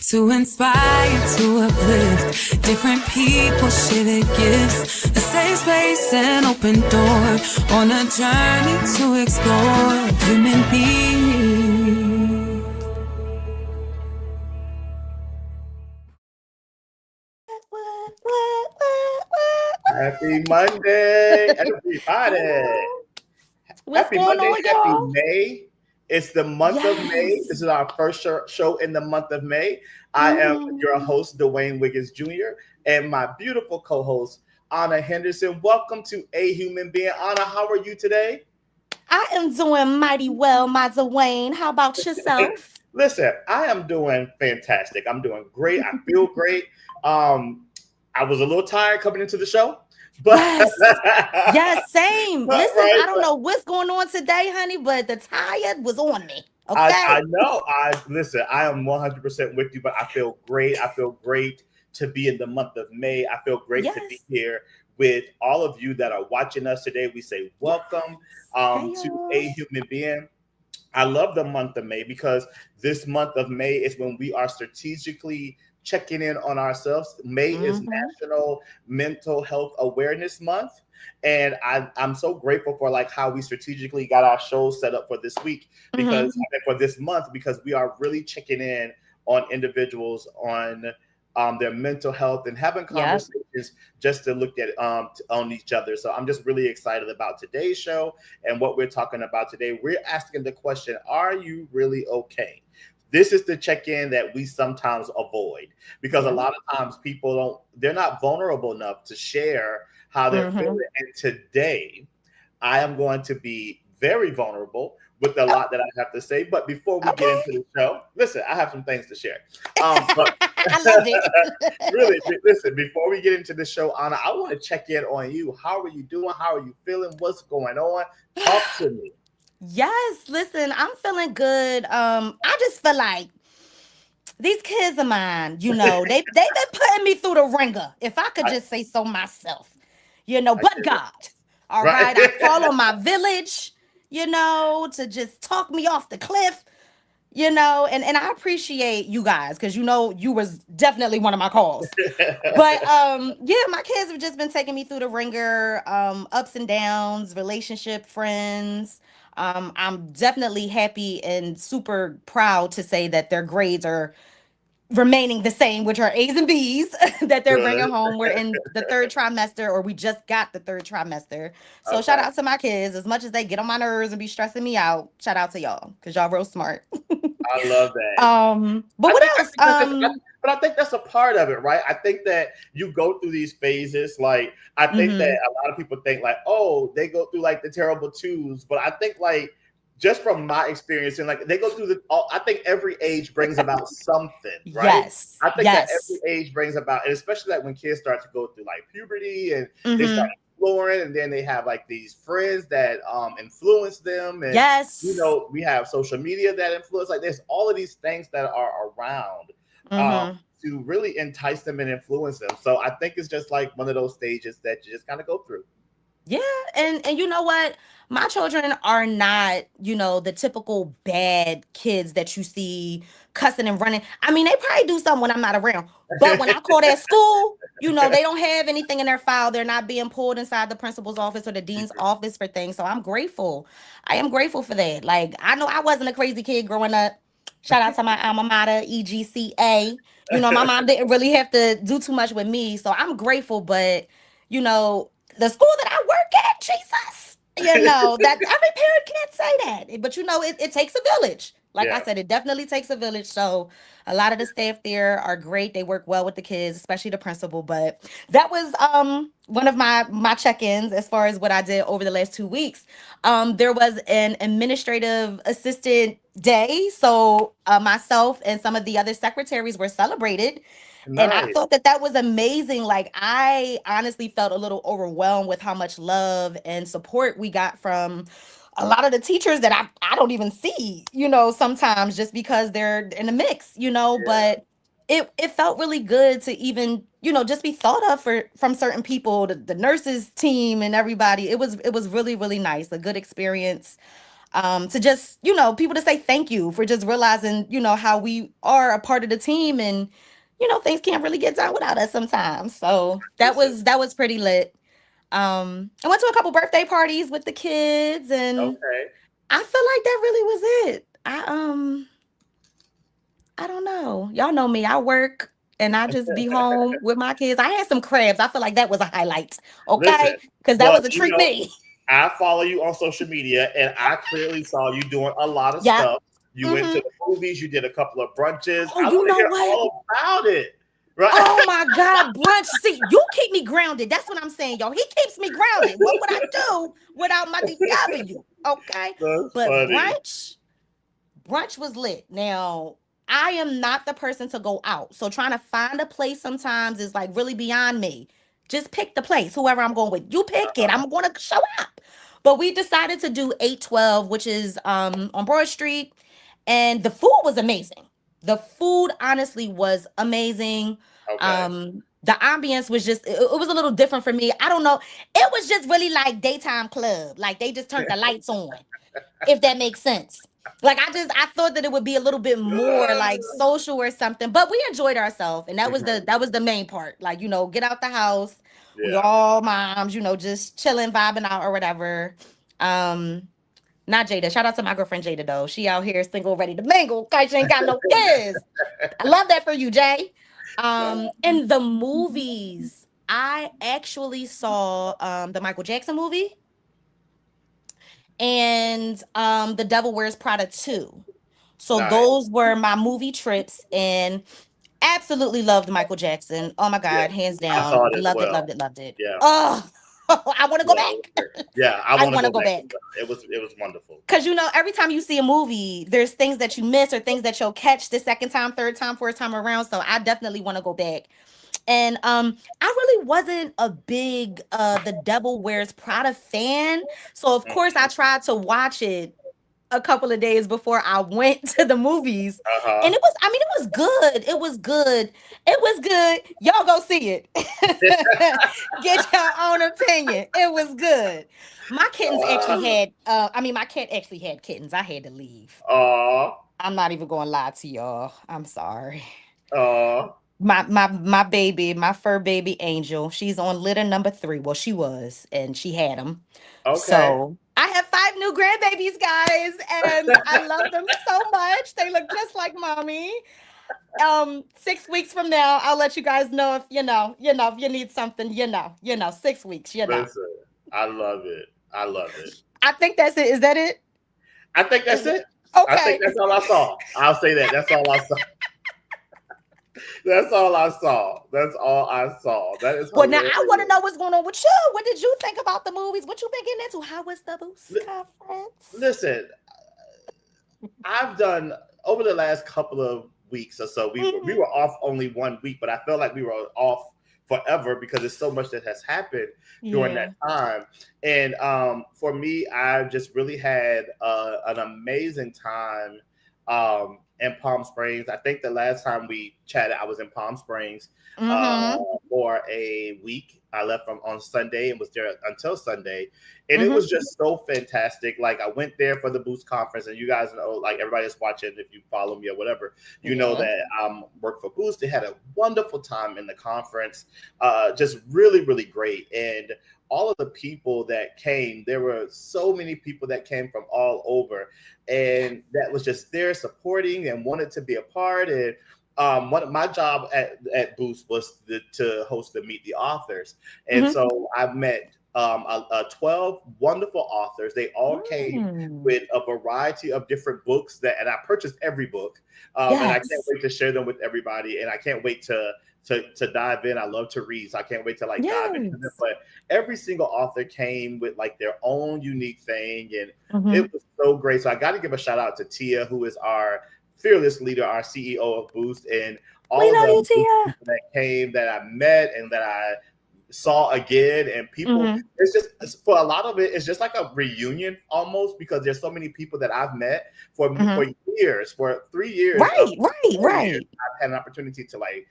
To inspire, to uplift, different people share their gifts. A safe space and open door on a journey to explore human beings. Happy Monday, everybody. What's Happy going Monday, on, happy y'all? May. It's the month of May. This Yes. is our first show in the month of May. I am your host, Dwayne Wiggins Jr., and my beautiful co-host, Ana Henderson. Welcome to A Human Being. Ana, how are you today? I am doing mighty well, my Dwayne. How about yourself? Listen, I am doing fantastic. I'm doing great. I feel great. Um, I was a little tired coming into the show, but Yes. Yes, same. Listen, right. I don't know what's going on today, honey, but the tired was on me. I Okay. know. I listen. I am 100% with you, but I feel great. I feel great to be in the month of May. I feel great to be Yes. here with all of you that are watching us today. We say Yes. welcome Hey, to y'all. A Human Being. I love the month of May because this month of May is when we are strategically checking in on ourselves. May is Mm-hmm. National Mental Health Awareness Month. And I'm so grateful for like how we strategically got our show set up for this week because Mm-hmm. for this month because we are really checking in on individuals on their mental health and having Yep. conversations just to look at on each other. So I'm just really excited about today's show and what we're talking about today. We're asking the question, are you really okay? This is the check-in that we sometimes avoid because a Yep. lot of times they're not vulnerable enough to share how they're feeling. Mm-hmm. And today I am going to be very vulnerable with a Oh, lot that I have to say. But before we get okay. into the show, listen, I have some things to share. But I love really, it. listen, before we get into the show, Anna, I want to check in on you. How are you doing? How are you feeling? What's going on? Talk to me. Yes, listen, I'm feeling good. I just feel like these kids of mine, they've been putting me through the ringer. If I could I, just say so myself, I but get it. God. All Right? right. I call on my village, to just talk me off the cliff, and I appreciate you guys because you was definitely one of my calls. But yeah, my kids have just been taking me through the ringer, ups and downs, relationship, friends. I'm definitely happy and super proud to say that their grades are remaining the same, which are A's and B's that they're bringing Good. home. We're in the third trimester, or we just got the third trimester. So shout Okay. out to my kids. As much as they get on my nerves and be stressing me out, shout out to y'all because y'all real smart. I love that. But what I else? think but I think that's a part of it, right? I think that you go through these phases. Like, I think that Mhm. a lot of people think like, oh, they go through like the terrible twos, but I think like just from my experience and like they go through I think every age brings about something, right? Yes. I think that every Yes. age brings about, and especially like when kids start to go through like puberty and they start Mhm. exploring, and then they have like these friends that influence them, and Yes. we have social media that influence. Like, there's all of these things that are around um, Mhm. to really entice them and influence them. So I think it's just like one of those stages that you just kind of go through. Yeah, and you know what? My children are not, the typical bad kids that you see cussing and running. I mean, they probably do something when I'm not around. But when I call at school, they don't have anything in their file. They're not being pulled inside the principal's office or the dean's office for things. So I'm grateful. I am grateful for that. Like, I know I wasn't a crazy kid growing up. Shout out to my alma mater, EGCA. My mom didn't really have to do too much with me. So I'm grateful, but you know, the school that I work at, Jesus, that every parent can't say that. But it takes a village. Like I Yeah. said, it definitely takes a village. So a lot of the staff there are great. They work well with the kids, especially the principal. But that was one of my check-ins as far as what I did over the last 2 weeks. There was an administrative assistant day. So myself and some of the other secretaries were celebrated, and I Nice. thought that was amazing. Like, I honestly felt a little overwhelmed with how much love and support we got from a lot of the teachers that I don't even see, sometimes just because they're in the mix, Yeah. but it felt really good to even, just be thought of from certain people, the nurses team and everybody. It was really, really nice, a good experience. To just, people to say thank you for just realizing, how we are a part of the team, and things can't really get done without us sometimes. So Listen, that was pretty lit. I went to a couple birthday parties with the kids, and okay. I feel like that really was it. I don't know. Y'all know me. I work and I just be home with my kids. I had some crabs. I feel like that was a highlight. Listen, Okay? Because that well, was a treat me. I follow you on social media, and I clearly saw you doing a lot of Yep. stuff. You went to Hmm. the movies. You did a couple of brunches. Oh, I you want to know hear what? all about it. Right? Oh my God, brunch. See, you keep me grounded. That's what I'm saying, y'all. He keeps me grounded. What would I do without my DW? Okay. That's But funny. brunch was lit. Now, I am not the person to go out. So trying to find a place sometimes is like really beyond me. Just pick the place, whoever I'm going with. You pick it. I'm going to show up. But we decided to do 812, which is on Broad Street, and the food was amazing. The food honestly was amazing. Okay. The ambience was just it was a little different for me. I don't know. It was just really like daytime club. Like they just turned the lights on, if that makes sense. Like I thought that it would be a little bit more like social or something, but we enjoyed ourselves, and that was the main part. Like, get out the house. We Yeah. all moms, just chilling, vibing out or whatever. Um, Not Jada. Shout out to my girlfriend Jada though. She out here single, ready to mingle. Cause she ain't got no kids. I love that for you, Jay. In the movies, I actually saw the Michael Jackson movie and The Devil Wears Prada 2. So Nice. those were my movie trips, and absolutely loved Michael Jackson. Oh my Yeah. God, hands I saw down. it as Loved it, well. loved it, loved it. Yeah. Oh, I want to go Yeah. It was back. great. Yeah. I I want to want to go go back as back. well. It was wonderful. Cause every time you see a movie, there's things that you miss or things that you'll catch the second time, third time, fourth time around. So I definitely want to go back. And I really wasn't a big The Devil Wears Prada fan. So of course I Mhm. tried to watch it a couple of days before I went to the movies. And Uh-huh. it was good. It was good. It was good. Y'all go see it. Get your own opinion. It was good. My kittens actually had my cat actually had kittens. I had to leave. Aw. I'm not even gonna lie to y'all. I'm sorry. Aw. My baby, my fur baby Angel, she's on litter number 3. Well, she was, and she had them. Okay. So I have 5 new grandbabies, guys, and I love them so much. They look just like mommy. 6 weeks from now, I'll let you guys know if if you need something, 6 weeks. Listen, I love it. I love it. I think that's it. Is that it? I think Is that's it it. I think okay? that's all I saw. I'll say that. That's all I saw. That's all I saw. That's all I saw. That is Well, now I want to hilarious. know what's going on with you. What did you think about the movies? What you been getting into? How was the Boost Li- conference? Listen, I've done over the last couple of weeks or so. We Mhm. were off only 1 week, but I felt like we were off forever because there's so much that has happened during that Yeah. time. And for me, I've just really had an amazing time in Palm Springs. I think the last time we chatted, I was in Palm Springs uh, Mm-hmm. for a week. I left from on Sunday and was there until Sunday, and it Mm-hmm. was just so fantastic. Like I went there for the Boost conference, and you guys know, like everybody that's watching, if you follow me or whatever, you know Yeah. that work for Boost. They had a wonderful time in the conference, just really, really great, and all of the people that came, there were so many people that came from all over, and that was just there supporting and wanted to be a part. And one of my job at Boost was to host the Meet the Authors, and Mm-hmm. so I met 12 wonderful authors. They all came Mm. with a variety of different books and I purchased every book, and I can't Yes. wait to share them with everybody. And I can't wait to dive in. I love to read, so I can't wait to like dive into them. Yes. But every single author came with like their own unique thing, and Mm-hmm. it was so great. So I got to give a shout out to Tia, who is our fearless leader, our CEO of Boost, and We all of love you, the Tia. people that came that I met and that I saw again. And people, Mm-hmm. for a lot of it, it's just like a reunion almost, because there's so many people that I've met for Mm-hmm. years, for 3 years of Right, right, 4 years. right. I've had an opportunity to like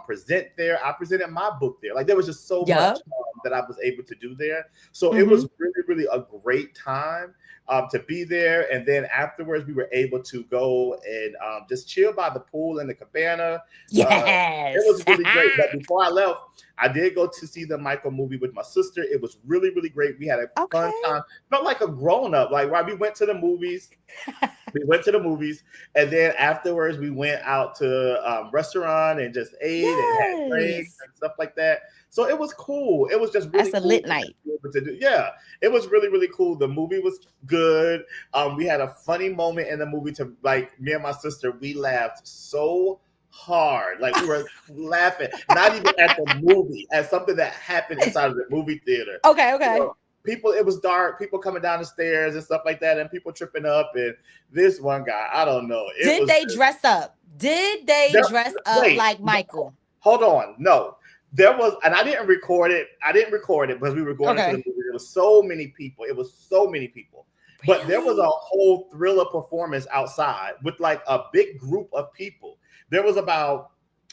present there. I presented my book there. Like there was just so much. Yup. that I was able to do there. So it Mm-hmm. was really, really a great time to be there. And then afterwards, we were able to go and just chill by the pool in the cabana. It was Yes. really great. But before I left, I did go to see the Michael movie with my sister. It was really, really great. We had a fun Okay. time. Felt like a grown up. Like while we went to the movies, and then afterwards we went out to restaurant and just ate and had drinks Yes. and stuff like that. So it was cool. It was just really That's a cool lit to just night. be able to do. Yeah, it was really, really cool. The movie was good. We had a funny moment in the movie. To like me and my sister, we laughed so hard. Like we were laughing, not even at the movie, at something that happened inside of the movie theater. Okay, You okay. know, people, it was dark, people coming down the stairs and stuff like that, and people tripping up. And this one guy, I don't know, it Did was they just dress up? Did they there, dress up wait, like Michael? hold on, no. There was, and I didn't record it. I didn't record it because we were going into the Okay. movie. There was so many people. It was so many people. But there was a Really? whole Thriller performance outside with like a big group of people. There was about,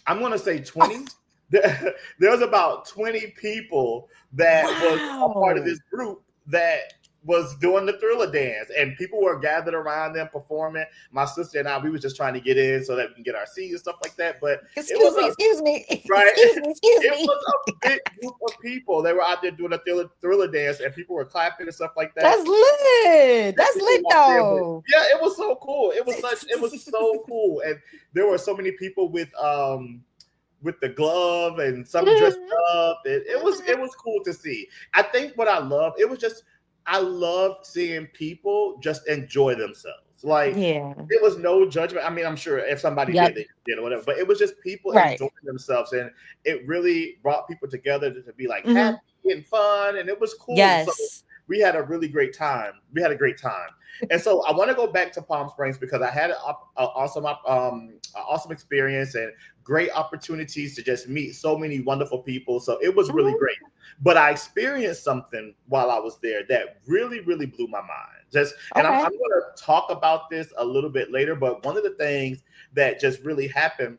I'm going to say 20. There was about 20 people that was a part of Wow. this group that was doing the Thriller dance, and people were gathered around them performing. My sister and I, we was just trying to get in so that we can get our seats and stuff like that. But it was Excuse me, a excuse me, right. excuse me, excuse It me. was a big group of people. They were out there doing a thriller dance, and people were clapping and stuff like that. That's lit. And That's people lit walked in with, though. yeah, it was so cool. It was so cool, and there were so many people with the glove and some dressed Mhm, up. It was cool to see. I think what I love, it was just I love seeing people just enjoy themselves. Like yeah. it was no judgment. I mean, I'm sure if somebody did, Yep. they did or whatever, but it was just people Right. enjoying themselves, and it really brought people together to be like Hmm. happy and fun, and it was cool. So Yes. we had a really great time. We had a great time. And so I want to go back to Palm Springs because I had an awesome experience and great opportunities to just meet so many wonderful people. So it was really Mhm. great. But I experienced something while I was there that really, really blew my mind. And I'm Okay. going to talk about this a little bit later. But one of the things that just really happened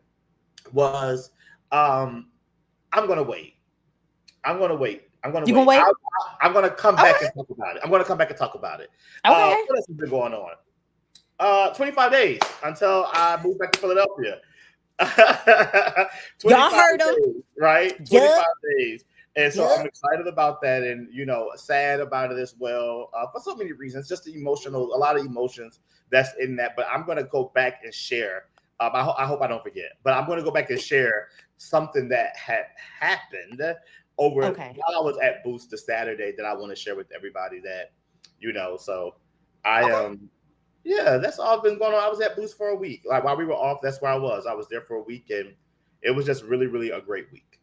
was um, I'm going to wait. I'm going to wait. I'm going to You gonna wait. wait? I'm going to come back Okay. and talk about it. I'm going to come back and talk about it. Okay. What else has been going on? 25 days until I moved back to Philadelphia. Y'all 25 heard him. days, right? Yup. 25 days. And so Yup. I'm excited about that and, sad about it as well for so many reasons, just a lot of emotions that's in that. But I'm going to go back and share. I hope I don't forget, but I'm going to go back and share something that had happened Okay. while I was at Boost the Saturday that I want to share with everybody that, so I Okay. yeah, that's all been going on. I was at Boost for a week. Like while we were off, that's where I was. I was there for a week, and it was just really, really a great week.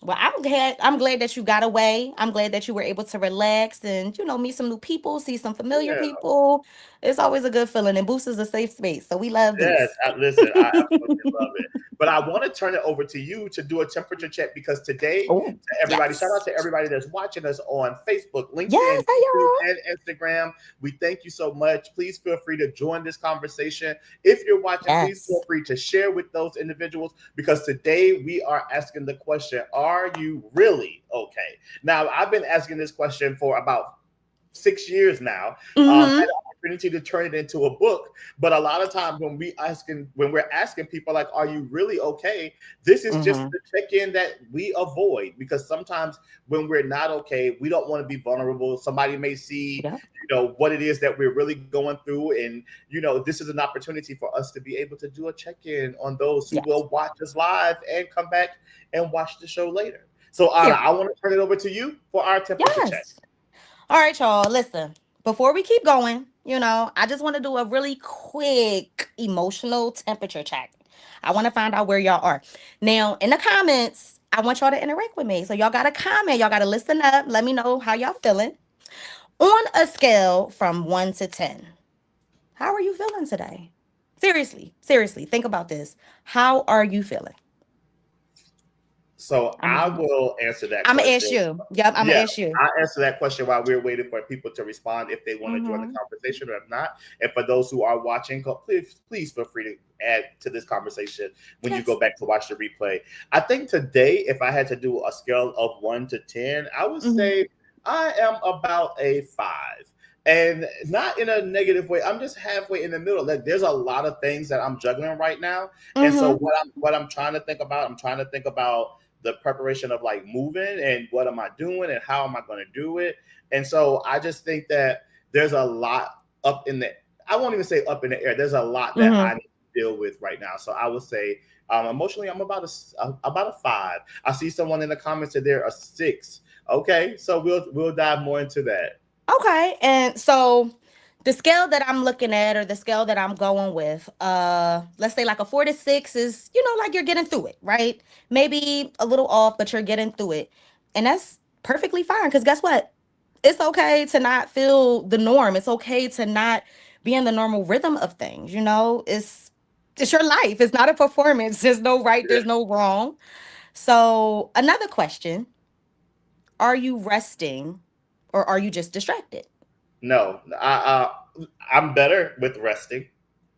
Well, I'm glad that you got away. I'm glad that you were able to relax and meet some new people, see some familiar Yeah, people. It's always a good feeling, and Boost is a safe space, so we love yes. Boost. Listen, I absolutely love it. But I want to turn it over to you to do a temperature check because today, Oh, to everybody, shout out yes. to everybody that's watching us on Facebook, Yes, LinkedIn, hey YouTube, y'all. and Instagram. We thank you so much. Please feel free to join this conversation. If you're watching, please feel Yes. free to share with those individuals because today we are asking the question, are you really okay? Now, I've been asking this question for about 6 years now. Had Mm-hmm. an opportunity to turn it into a book, but a lot of times when we're asking people like, "Are you really okay?" This is just Mm-hmm. the check-in that we avoid because sometimes when we're not okay, we don't want to be vulnerable. Somebody may see, Yep. what it is that we're really going through, and this is an opportunity for us to be able to do a check-in on those who Yes. will watch us live and come back and watch the show later. So, Anna, I Period. want to turn it over to you for our temperature check. Yes. All right, y'all. Listen, before we keep going, I just want to do a really quick emotional temperature check. I want to find out where y'all are. Now, in the comments, I want y'all to interact with me. So, y'all got to comment. Y'all got to listen up. Let me know how y'all feeling. On a scale from 1 to 10, how are you feeling today? Seriously, seriously, think about this. How are you feeling? So I I'm will answer that gonna ask question. you. Yep, I'm gonna Yeah, ask you. I'll answer that question while we're waiting for people to respond if they want to join the Mm-hmm. conversation or if not. And for those who are watching, please feel free to add to this conversation when you Yes. go back to watch the replay. I think today, if I had to do a scale of 1 to 10, I would Mm-hmm. say I am about a 5. And not in a negative way. I'm just halfway in the middle. Like there's a lot of things that I'm juggling right now. And so Mm-hmm. what I'm trying to think about, I'm trying to think about the preparation of like moving and what am I doing and how am I going to do it. And so I just think that there's a lot up in the, I won't even say up in the air. There's a lot that I Mm-hmm. need to deal with right now. So I would say emotionally, I'm about a 5. I see someone in the comments that they're a 6. Okay, so we'll dive more into that. Okay. And so the scale that I'm looking at or the scale that I'm going with, let's say like a 4 to 6 is, like you're getting through it, right? Maybe a little off, but you're getting through it. And that's perfectly fine. Because guess what? It's okay to not feel the norm. It's okay to not be in the normal rhythm of things, it's your life. It's not a performance. There's no right, there's no wrong. So another question, are you resting or are you just distracted? No, I'm better with resting.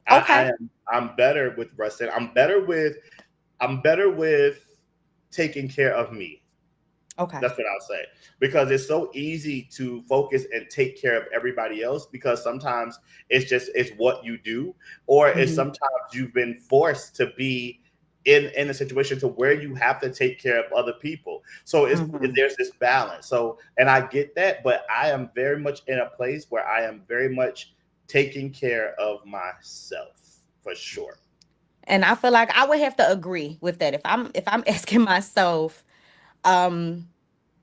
I Okay. am I'm better with resting. I'm better with taking care of me. Okay. That's what I'll say. Because it's so easy to focus and take care of everybody else because sometimes it's what you do, or it's Mhm. sometimes you've been forced to be in a situation to where you have to take care of other people. So Mhm. there's this balance. So and I get that, but I am very much in a place where I am very much taking care of myself for sure. And I feel like I would have to agree with that. If I'm asking myself, um,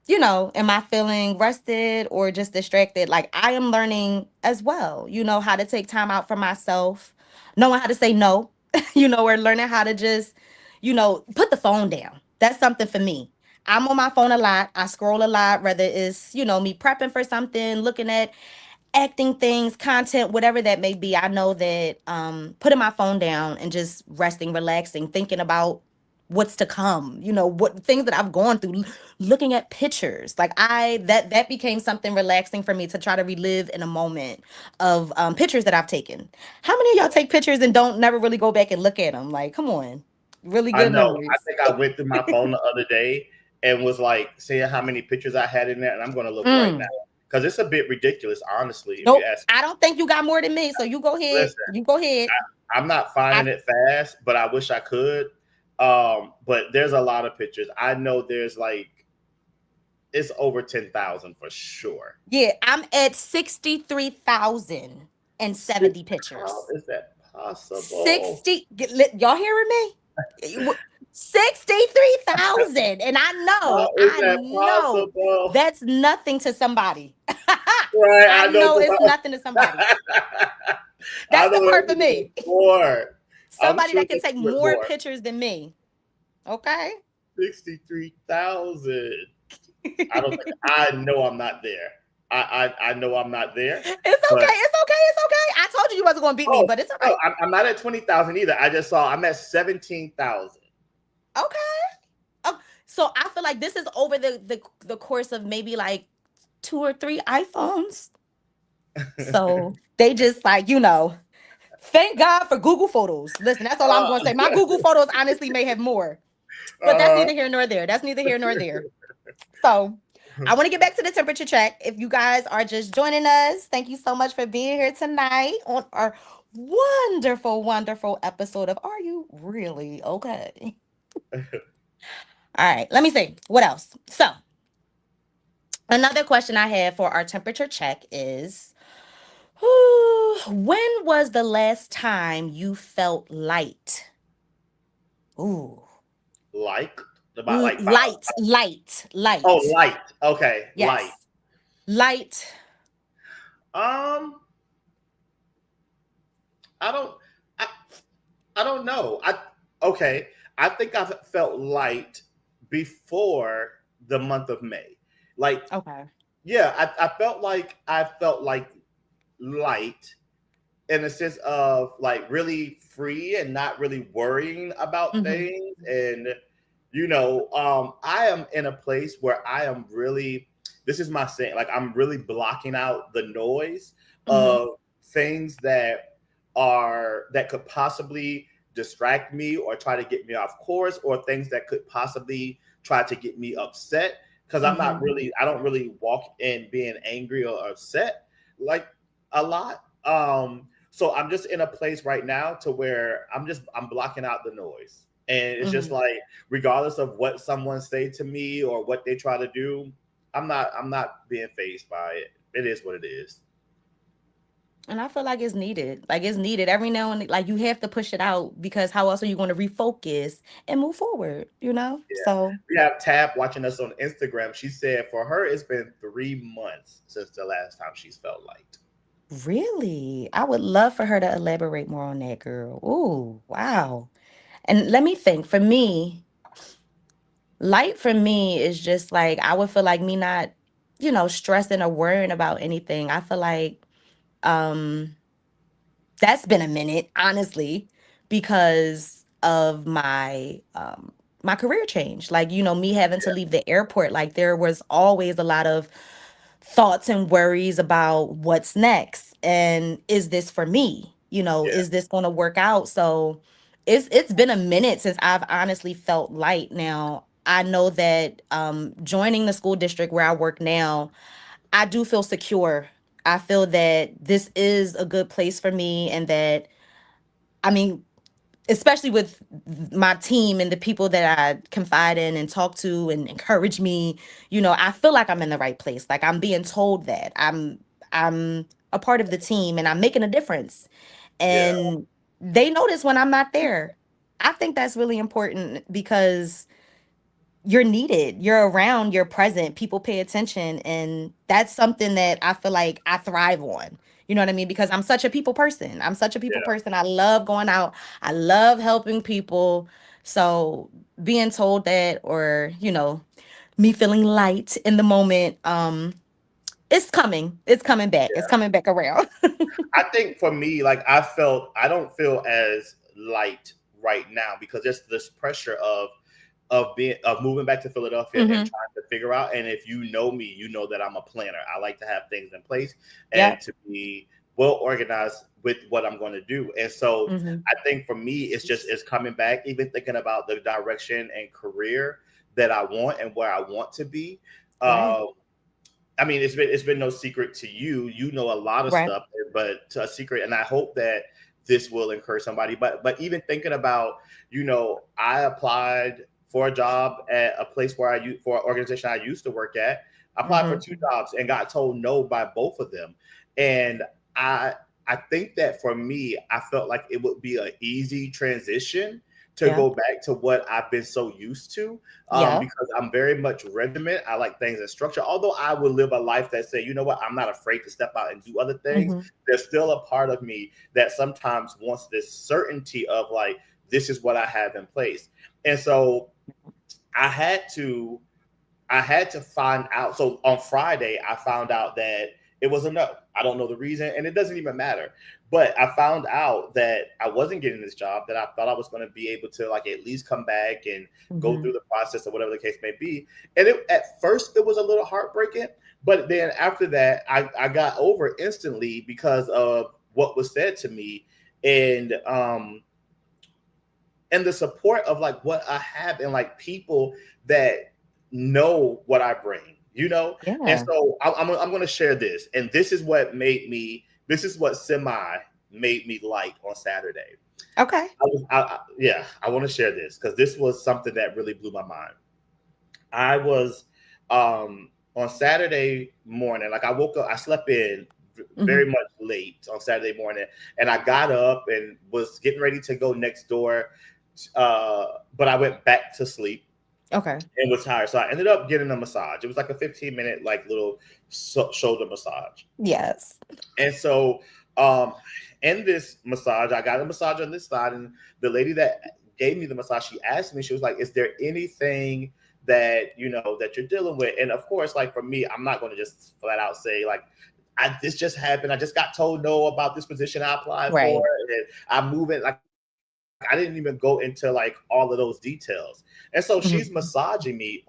am I feeling rested or just distracted? Like I am learning as well, how to take time out for myself, knowing how to say no, or learning how to just, put the phone down. That's something for me. I'm on my phone a lot. I scroll a lot, whether it's, me prepping for something, looking at acting things, content, whatever that may be. I know that putting my phone down and just resting, relaxing, thinking about what's to come, what things that I've gone through, looking at pictures. Like that became something relaxing for me to try to relive in a moment of pictures that I've taken. How many of y'all take pictures and don't never really go back and look at them? Like, come on. Really I good know. I memories. think I went through my phone the other day and was like seeing how many pictures I had in there, and I'm going to look right now Mm. because it's a bit ridiculous, honestly. If you Nope. ask I don't think you got more than me. So you go me, ahead. listen, You go ahead. I'm not finding I it fast, but I wish I could. But there's a lot of pictures. I know there's like it's over 10,000 for sure. Yeah, I'm at 63,070 How pictures. is that possible? 60, y'all hearing me? 63,000. And How is I that know possible? that's nothing to somebody. Right, I I know. know it's nothing to somebody. I That's the know part there's for me. more. I'm Somebody sure that can there's take more more. pictures than me. Okay. 63,000. I don't think I know I'm not there. I know I'm not there, It's okay. It's but okay. It's okay. I told you wasn't going to beat me, oh but it's all no, right. I'm not at 20,000 either. I just saw I'm at 17,000. Okay. Oh, so I feel like this is over the course of maybe like 2 or 3 iPhones. So they just like, thank God for Google Photos. Listen, that's all I'm uh, going to say. My Google Photos honestly may have more, but that's uh, neither here nor there. That's neither here nor there. So I want to get back to the temperature check. If you guys are just joining us, thank you so much for being here tonight on our wonderful, wonderful episode of Are You Really Okay? All right, let me see. What else? So another question I have for our temperature check is when was the last time you felt light? Ooh. like about like Light, light, oh light. light. Okay, light. Yes. Light. Um, I don't I, I don't know. Okay. I think I've felt light before the month of May. Like, Okay. yeah, I felt like light in a sense of like really free and not really worrying about Mm-hmm. things and I am in a place where I am really, this is my saying, like I'm really blocking out the noise Mm-hmm. of things that could possibly distract me or try to get me off course, or things that could possibly try to get me upset, because Mm-hmm. I don't really walk in being angry or upset like a lot. So I'm just in a place right now to where I'm blocking out the noise. And it's just Mm-hmm. like, regardless of what someone say to me or what they try to do, I'm not being phased by it. It is what it is. And I feel like it's needed. Like it's needed every now and then. Like you have to push it out because how else are you going to refocus and move forward? You know. Yeah. So We have Tab watching us on Instagram. She said for her it's been 3 months since the last time she's felt light. really, I would love for her to elaborate more on that, girl. Ooh, wow. And let me think. For me, light for me is just like I would feel like me not, stressing or worrying about anything. I feel like um that's been a minute, honestly, because of my career change. Like, me having to leave the airport, like there was always a lot of thoughts and worries about what's next and is this for me? Yeah. Is this going to work out? So it's been a minute since I've honestly felt light. Now, I know that joining the school district where I work now, I do feel secure. I feel that this is a good place for me and that, I mean, especially with my team and the people that I confide in and talk to and encourage me, I feel like I'm in the right place. Like I'm being told that I'm a part of the team and I'm making a difference. Yeah. And they notice when I'm not there. I think that's really important because you're needed, you're around, you're present, people pay attention. And that's something that I feel like I thrive on. You know what I mean? Because I'm such a people person. I'm such a people Yeah. person. I love going out, I love helping people. So being told that, or, me feeling light in the moment, it's coming. It's coming back. It's coming back around. I think for me, like I don't feel as light right now because there's this pressure of moving back to Philadelphia and Hmm. trying to figure out. And if you know me, you know that I'm a planner. I like to have things in place and Yep. to be well organized with what I'm going to do. And so Hmm. I think for me, it's coming back, even thinking about the direction and career that I want and where I want to be. Right. Uh, I mean, it's been no secret to you. You know a lot of Right. stuff, but to a secret, and I hope that this will encourage somebody. But even thinking about, I applied for a job at a place for an organization I used to work at. I applied for Hmm. 2 jobs and got told no by both of them. And I I think that for me, I felt like it would be an easy transition to Yeah. go back to what I've been so used to, Yeah. because I'm very much regiment. I like things in structure. Although I would live a life that say, you know what, I'm not afraid to step out and do other things. Hmm. There's still a part of me that sometimes wants this certainty of like, this is what I have in place. And so I had to I had to find out. So on Friday, I found out that it was a no. I don't know the reason, and it doesn't even matter. But I found out that I wasn't getting this job, that I thought I was going to be able to like at least come back and go Hmm. through the process or whatever the case may be. And at first it was a little heartbreaking, but then after that, I got over it instantly because of what was said to me, and the support of like what I have and like people that know what I bring, And Yeah. so I'm going to share this, and this is what semi made me light on Saturday. Okay. Yeah, I want to share this because this was something that really blew my mind. I was on Saturday morning, like I woke up, I slept in very Hmm. much late on Saturday morning, and I got up and was getting ready to go next door, but I went back to sleep Okay. and was tired, so I ended up getting a massage. It was like a 15-minute like little shoulder massage, Yes. and so um, in this massage, I got a massage on this side, and the lady that gave me the massage, she asked me, she was like, "Is there anything that that you're dealing with?" And of course, like for me, I'm not going to just flat out say like, this just happened. I just got told no about this position I applied for, Right. and I'm moving. Like I didn't even go into like all of those details. And so she's Mhm. massaging me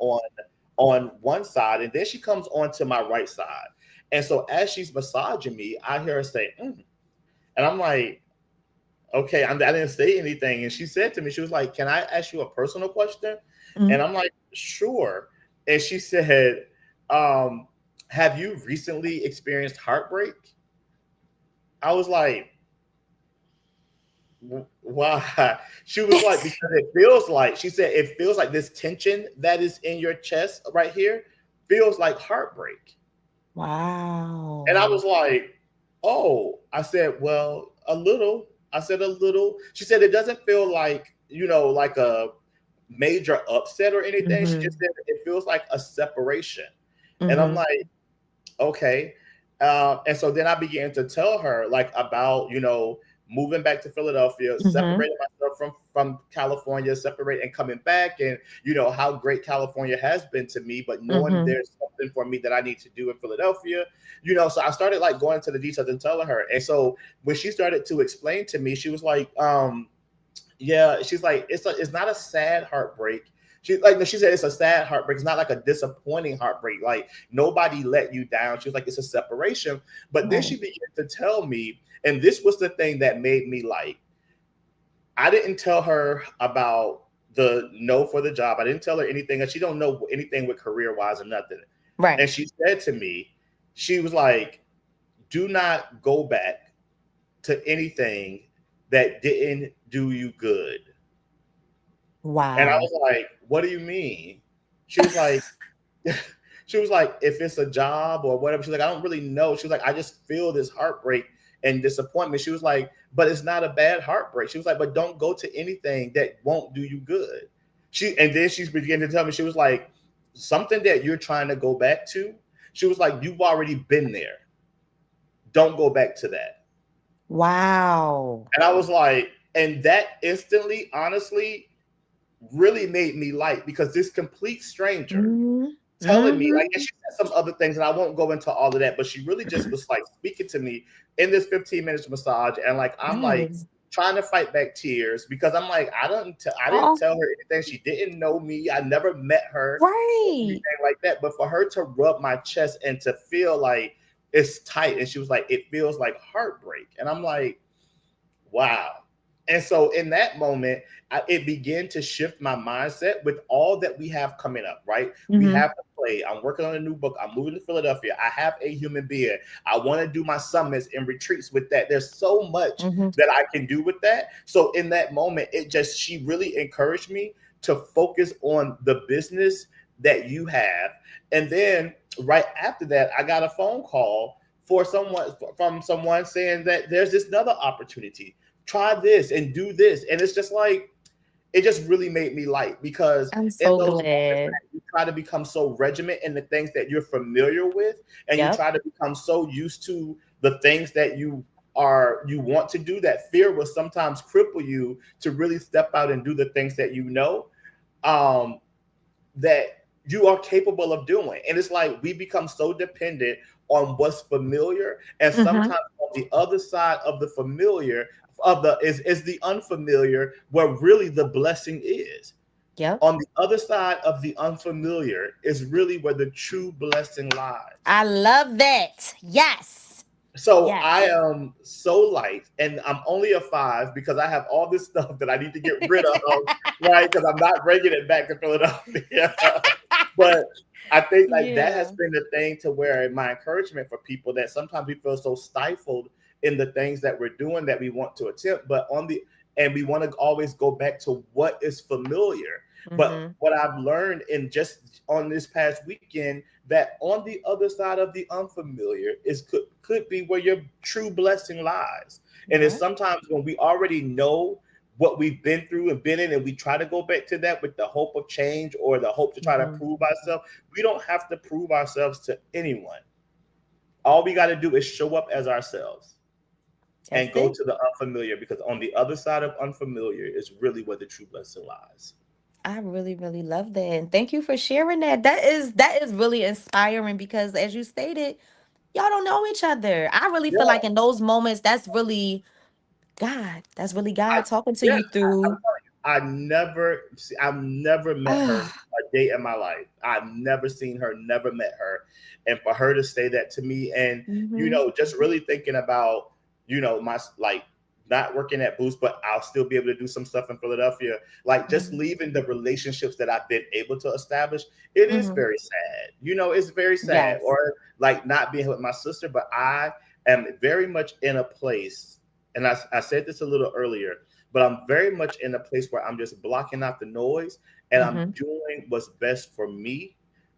on one side, and then she comes onto my right side. And so as she's massaging me, I hear her say, "Mm." And I'm like, okay, I didn't say anything. And she said to me, she was like, "Can I ask you a personal question?" And Mhm. I'm like, "Sure." And she said, um, "Have you recently experienced heartbreak?" I was like, Why?" She was like, "Because it feels like," she said, "it feels like this tension that is in your chest right here feels like heartbreak." And I Wow. was like, "Oh," I said, "Well, a little." I said, "A little." She said, "It doesn't feel like, like a major upset or anything." She just Mhm. said, "It feels like a separation." And I'm Mhm. like, okay. And so then I began to tell her like about, moving back to Philadelphia, Mhm. separating myself from California, separate and coming back, and how great California has been to me, but knowing Mhm. there's something for me that I need to do in Philadelphia. So I started like going into the details and telling her. And so when she started to explain to me, she was like, yeah, she's like, it's not a sad heartbreak. She like, no, she said it's a sad heartbreak. It's not like a disappointing heartbreak. Like nobody let you down. She was like, it's a separation. But then she Right. began to tell me, and this was the thing that made me like, I didn't tell her about the no for the job. I didn't tell her anything, and she don't know anything with career wise or nothing. Right. And she said to me, she was like, do not go back to anything that didn't do you good. And I Wow. was like, "What do you mean?" She was like, she was like, "If it's a job or whatever." She's like, "I don't really know." She was like, "I just feel this heartbreak and disappointment." She was like, "But it's not a bad heartbreak." She was like, "But don't go to anything that won't do you good." And then she's beginning to tell me, she was like, "Something that you're trying to go back to." She was like, "You've already been there. Don't go back to that." Wow. And I was like, and that instantly, honestly, really made me light, because this complete stranger Mhm. telling me, like, and Mhm. she said some other things, and I won't go into all of that, but she really just was like speaking to me in this 15 minutes massage, and like I'm like Yes. trying to fight back tears, because I'm like, I didn't Oh, tell her anything. She didn't know me. I never met her, right. anything like that. But for her to rub my chest and to feel like it's tight, and she was like, it feels like heartbreak, and I'm like, wow. And so in that moment, it began to shift my mindset with all that we have coming up, right? We Mhm. have to play. I'm working on a new book. I'm moving to Philadelphia. I have a human being. I want to do my summits and retreats with that. There's so much Mhm. that I can do with that. So in that moment, she really encouraged me to focus on the business that you have. And then right after that, I got a phone call from someone saying that there's this another opportunity. Try this and do this. And it's just like, it just really made me light, because I'm in so those moments glad. that you try to become so regiment in the things that you're familiar with, and you Yep. try to become so used to the things that you want to do, that fear will sometimes cripple you to really step out and do the things that um that you are capable of doing. And it's like we become so dependent on what's familiar, and Mhm. sometimes on the other side of the familiar of the is the unfamiliar, where really the blessing is. Yep. On the other side of the unfamiliar is really where the true blessing lies. I love that. Yes. So I Yes. am so light, and I'm only a 5 because I have all this stuff that I need to get rid of, right? Because I'm not bringing it back to Philadelphia. But I think like that has Yeah. been the thing, to where my encouragement for people, that sometimes we feel so stifled in the things that we're doing that we want to attempt, but and we want to always go back to what is familiar. But Mhm. what I've learned in just on this past weekend, that on the other side of the unfamiliar could be where your true blessing lies. And it's Yep. sometimes when we already know what we've been through and been in, and we try to go back to that with the hope of change or the hope to try to Mhm. prove ourselves. We don't have to prove ourselves to anyone. All we got to do is show up as ourselves That's and go it. to the unfamiliar, because on the other side of unfamiliar is really where the true blessing lies. I really, really love that. And thank you for sharing that. That is really inspiring because as you stated, y'all don't know each other. I really feel Yeah. like in those moments, that's really God. That's really I, God talking to yeah, you through. I've never met her Oh, a day in my life. I've never seen her, never met her. And for her to say that to me, and mm-hmm, just really thinking about, my like not working at Boost, but I'll still be able to do some stuff in Philadelphia. Like just mm-hmm, leaving the relationships that I've been able to establish, it is mm-hmm. very sad. It's very sad. Yes. Or like not being with my sister, but I am very much in a place, and I said this a little earlier, but I'm very much in a place where I'm just blocking out the noise and I'm Mm-hmm. doing what's best for me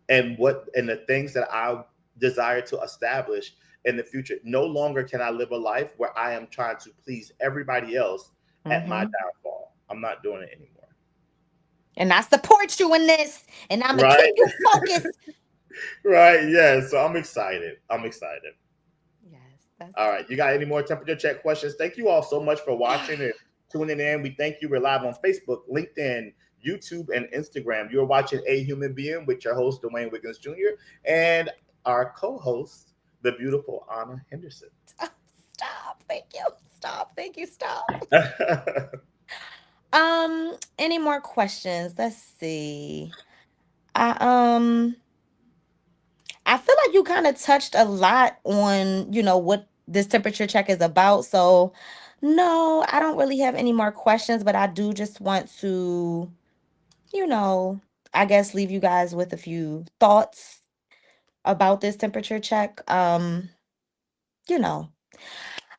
and the things that I desire to establish in the future. No longer can I live a life where I am trying to please everybody else at my Mm-hmm. downfall. I'm not doing it anymore. And I support you in this, and I'm gonna keep Right? you focused. Right. Yeah. So I'm excited. I'm excited. Yes, that's All right. You got any more temperature check questions? Thank you all so much for watching and tuning in. We thank you. We're live on Facebook, LinkedIn, YouTube, and Instagram. You're watching A Human Being with your host, Dwayne Wiggins Jr., and our co host, the beautiful Ana Henderson. stop. Stop. Thank you. Stop. Thank you. Stop. Yeah. Any more questions? Let's see. I I feel like you kind of touched a lot on, what this temperature check is about. So, no, I don't really have any more questions, but I do just want to, you know, I guess leave you guys with a few thoughts about this temperature check. You know,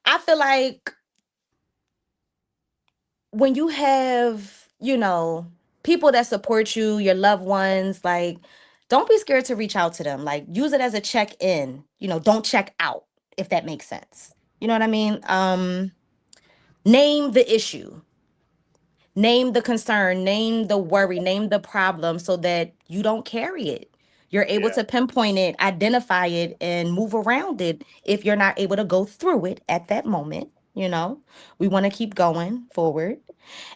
I feel like when you have, people that support you, your loved ones, like, don't be scared to reach out to them. Like, use it as a check in, don't check out, if that makes sense. You know what I mean? Name the issue, name the concern, name the worry, name the problem so that you don't carry it. You're able to pinpoint it, identify it, and move around it if you're not able to go through it at that moment. We want to keep going forward.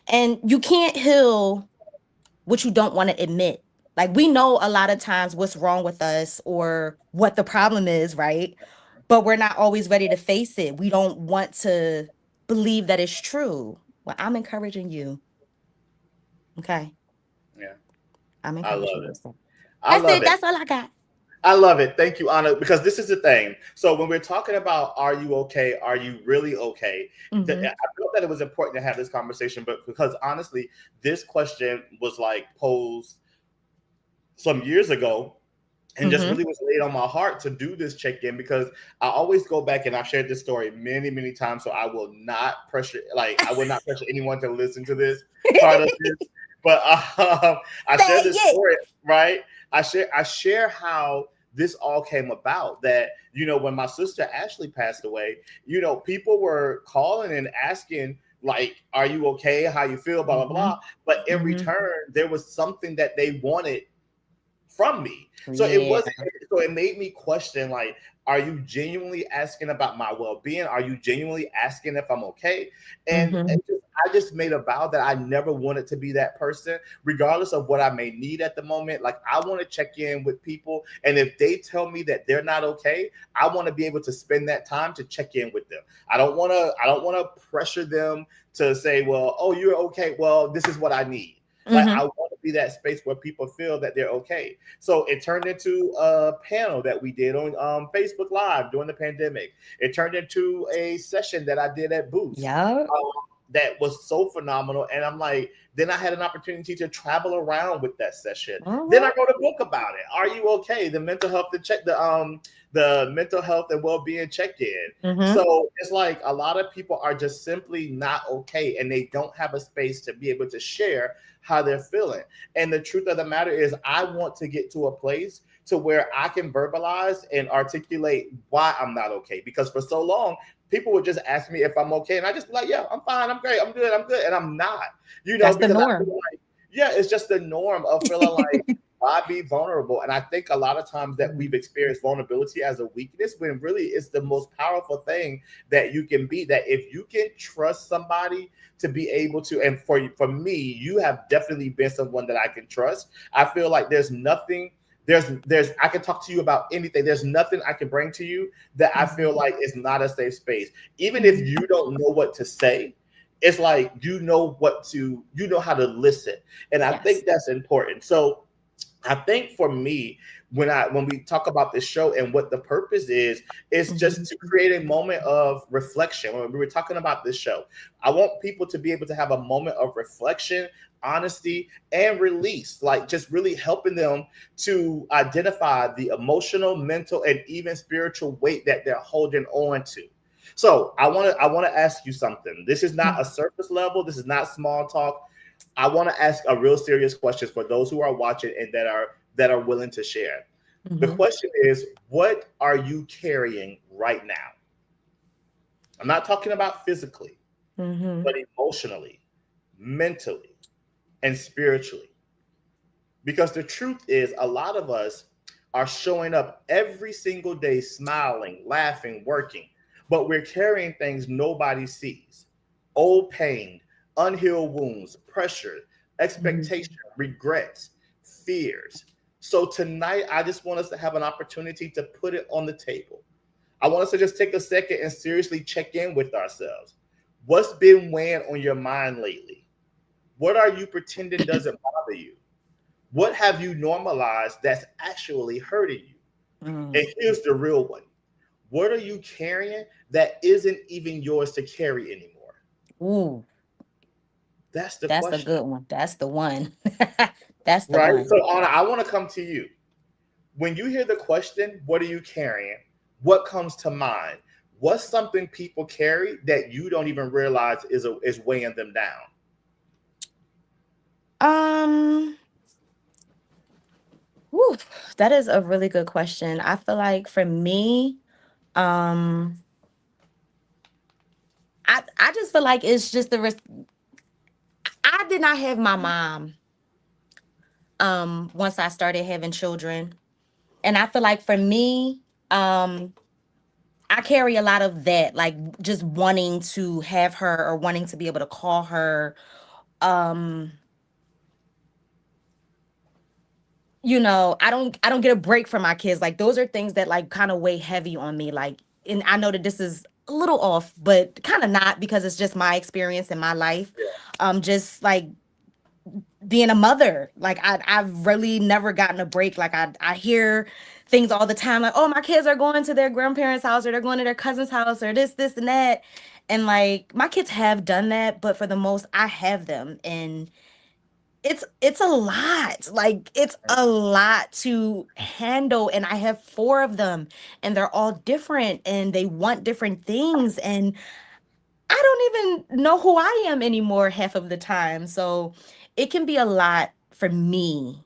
And you can't heal what you don't want to admit. Like, we know a lot of times what's wrong with us or what the problem is, right? But we're not always ready to face it. We don't want to believe that it's true. Well, I'm encouraging you. Okay. Yeah. I'm I love encouraging you. it. So I that's love it. it. That's all I got. I love it. Thank you, Anna, because this is the thing. So when we're talking about are you okay? Are you really okay? Mm-hmm. I felt that it was important to have this conversation, but because honestly, this question was like posed some years ago and just Mm-hmm. really was laid on my heart to do this check-in because I always go back and I've shared this story many, many times. So I will not I will not pressure anyone to listen to this part of this. But I share Say this it. story, right? I share how this all came about. That when my sister Ashley passed away, people were calling and asking like, "Are you okay? How you feel?" Blah blah Mm-hmm. blah. But in Mm-hmm. return, there was something that they wanted from me. So it Yeah. wasn't so it made me question like, are you genuinely asking about my well-being? Are you genuinely asking if I'm okay? And Mm-hmm. I just made a vow that I never wanted to be that person, regardless of what I may need at the moment. Like I want to check in with people. And if they tell me that they're not okay, I want to be able to spend that time to check in with them. I don't want to pressure them to say, well, oh, you're okay. Well, this is what I need. Like Mm-hmm. I want to be that space where people feel that they're okay. So it turned into a panel that we did on Facebook Live during the pandemic. It turned into a session that I did at Boost Yep. that was so phenomenal. And I'm like, then I had an opportunity to travel around with that session. Then I Mm-hmm. wrote a book about it. Are you okay? The mental health and the mental health and well-being check-in. Mm-hmm. So it's like a lot of people are just simply not okay and they don't have a space to be able to share how they're feeling. And the truth of the matter is I want to get to a place to where I can verbalize and articulate why I'm not okay. Because for so long, people would just ask me if I'm okay. And I just be like, yeah, I'm fine. I'm great. I'm good. I'm good. And I'm not, That's the because I feel norm. like, yeah, it's just the norm of feeling like why be vulnerable? And I think a lot of times that we've experienced vulnerability as a weakness when really it's the most powerful thing that you can be. That if you can trust somebody to be able to, and for me, you have definitely been someone that I can trust. I feel like there's nothing There's I can talk to you about anything. There's nothing I can bring to you that I feel like is not a safe space. Even if you don't know what to say, it's like you know how to listen. And I Yes. think that's important. So I think for me, when we talk about this show and what the purpose is just to create a moment of reflection. When we were talking about this show, I want people to be able to have a moment of reflection, honesty, and release, like just really helping them to identify the emotional, mental, and even spiritual weight that they're holding on to. So I want to ask you something. This is not a surface level. This is not small talk. I want to ask a real serious question for those who are watching and that are willing to share. The question is, what are you carrying right now? I'm not talking about physically, but emotionally, mentally, and spiritually. Because the truth is, a lot of us are showing up every single day, smiling, laughing, working, but we're carrying things nobody sees. Old pain, unhealed wounds, pressure, expectation, regrets, fears. So tonight, I just want us to have an opportunity to put it on the table. I want us to just take a second and seriously check in with ourselves. What's been weighing on your mind lately? What are you pretending doesn't bother you? What have you normalized that's actually hurting you? And here's the real one. What are you carrying that isn't even yours to carry anymore? Ooh, That's the that's a question. good one. That's the one. That's the Right? one. So, Ana, I want to come to you. When you hear the question, what are you carrying? What comes to mind? What's something people carry that you don't even realize is weighing them down? Um, whew, that is a really good question. I feel like for me, um, I just feel like it's just the risk. I did not have my mom once I started having children. And I feel like for me, I carry a lot of that, like just wanting to have her or wanting to be able to call her. Um, I don't get a break from my kids. Like those are things that like kind of weigh heavy on me. Like, and I know that this is a little off, but kind of not because it's just my experience in my life. Just like being a mother, like I've really never gotten a break. Like I hear things all the time, like, oh, my kids are going to their grandparents' house or they're going to their cousin's house or this and that. And like my kids have done that, but for the most, I have them, and it's a lot. Like it's a lot to handle, and I have four of them, and they're all different, and they want different things, and I don't even know who I am anymore half of the time. So it can be a lot for me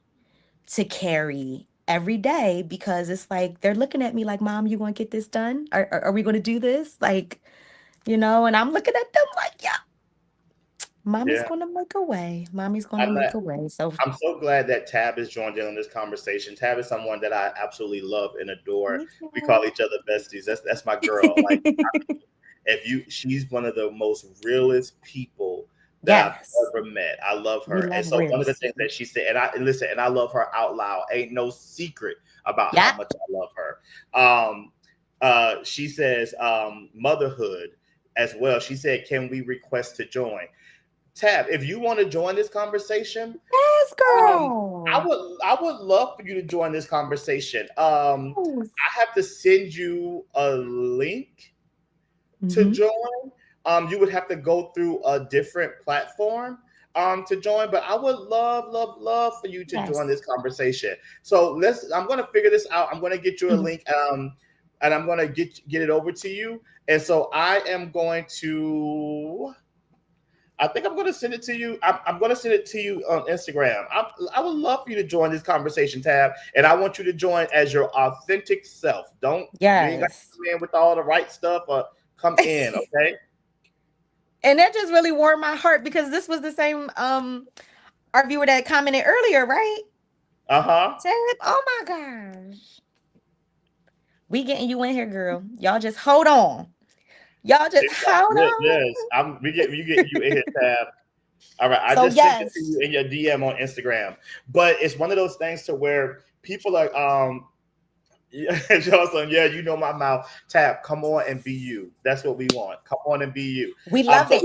to carry every day because it's like they're looking at me like, Mom, you going to get this done? Are we going to do this? Like, and I'm looking at them like, yeah, mommy's Yeah. going to make a way. Mommy's going to I'm make not, a way. So, I'm so glad that Tab has joined in on this conversation. Tab is someone that I absolutely love and adore. thank We call you. each other besties. That's my girl. Like she's one of the most realest people that I've Yes, ever met. I love we her. And love so one of the reels. things that she said, and listen, and I love her out loud. Ain't no secret about how Yeah. much I love her. She says motherhood as well. She said, can we request to join? Tab, if you want to join this conversation, Yes, um, girl. I would love for you to join this conversation. Yes. I have to send you a link to Mm-hmm. join. You would have to go through a different platform to join, but I would love for you to join Yes. this conversation. So I'm gonna figure this out. I'm gonna get you a link and I'm gonna get it over to you. And so I think I'm going to send it to you. I'm going to send it to you on Instagram. I would love for you to join this conversation, Tab, and I want you to join as your authentic self. You ain't got to Yes. come in with all the right stuff, or come in, okay? And that just really warmed my heart because this was the same our viewer that commented earlier, right? Uh-huh. Said, oh my gosh. We getting you in here, girl. Y'all just hold on. Y'all just hold on. Yes. We get you in here, Tab. All right, I So just sent it to yes. you in your DM on Instagram. But it's one of those things to where people are yeah, Johnson, yeah, you know my mouth. Tab, come on and be you. That's what we want. Come on and be you. We love So it.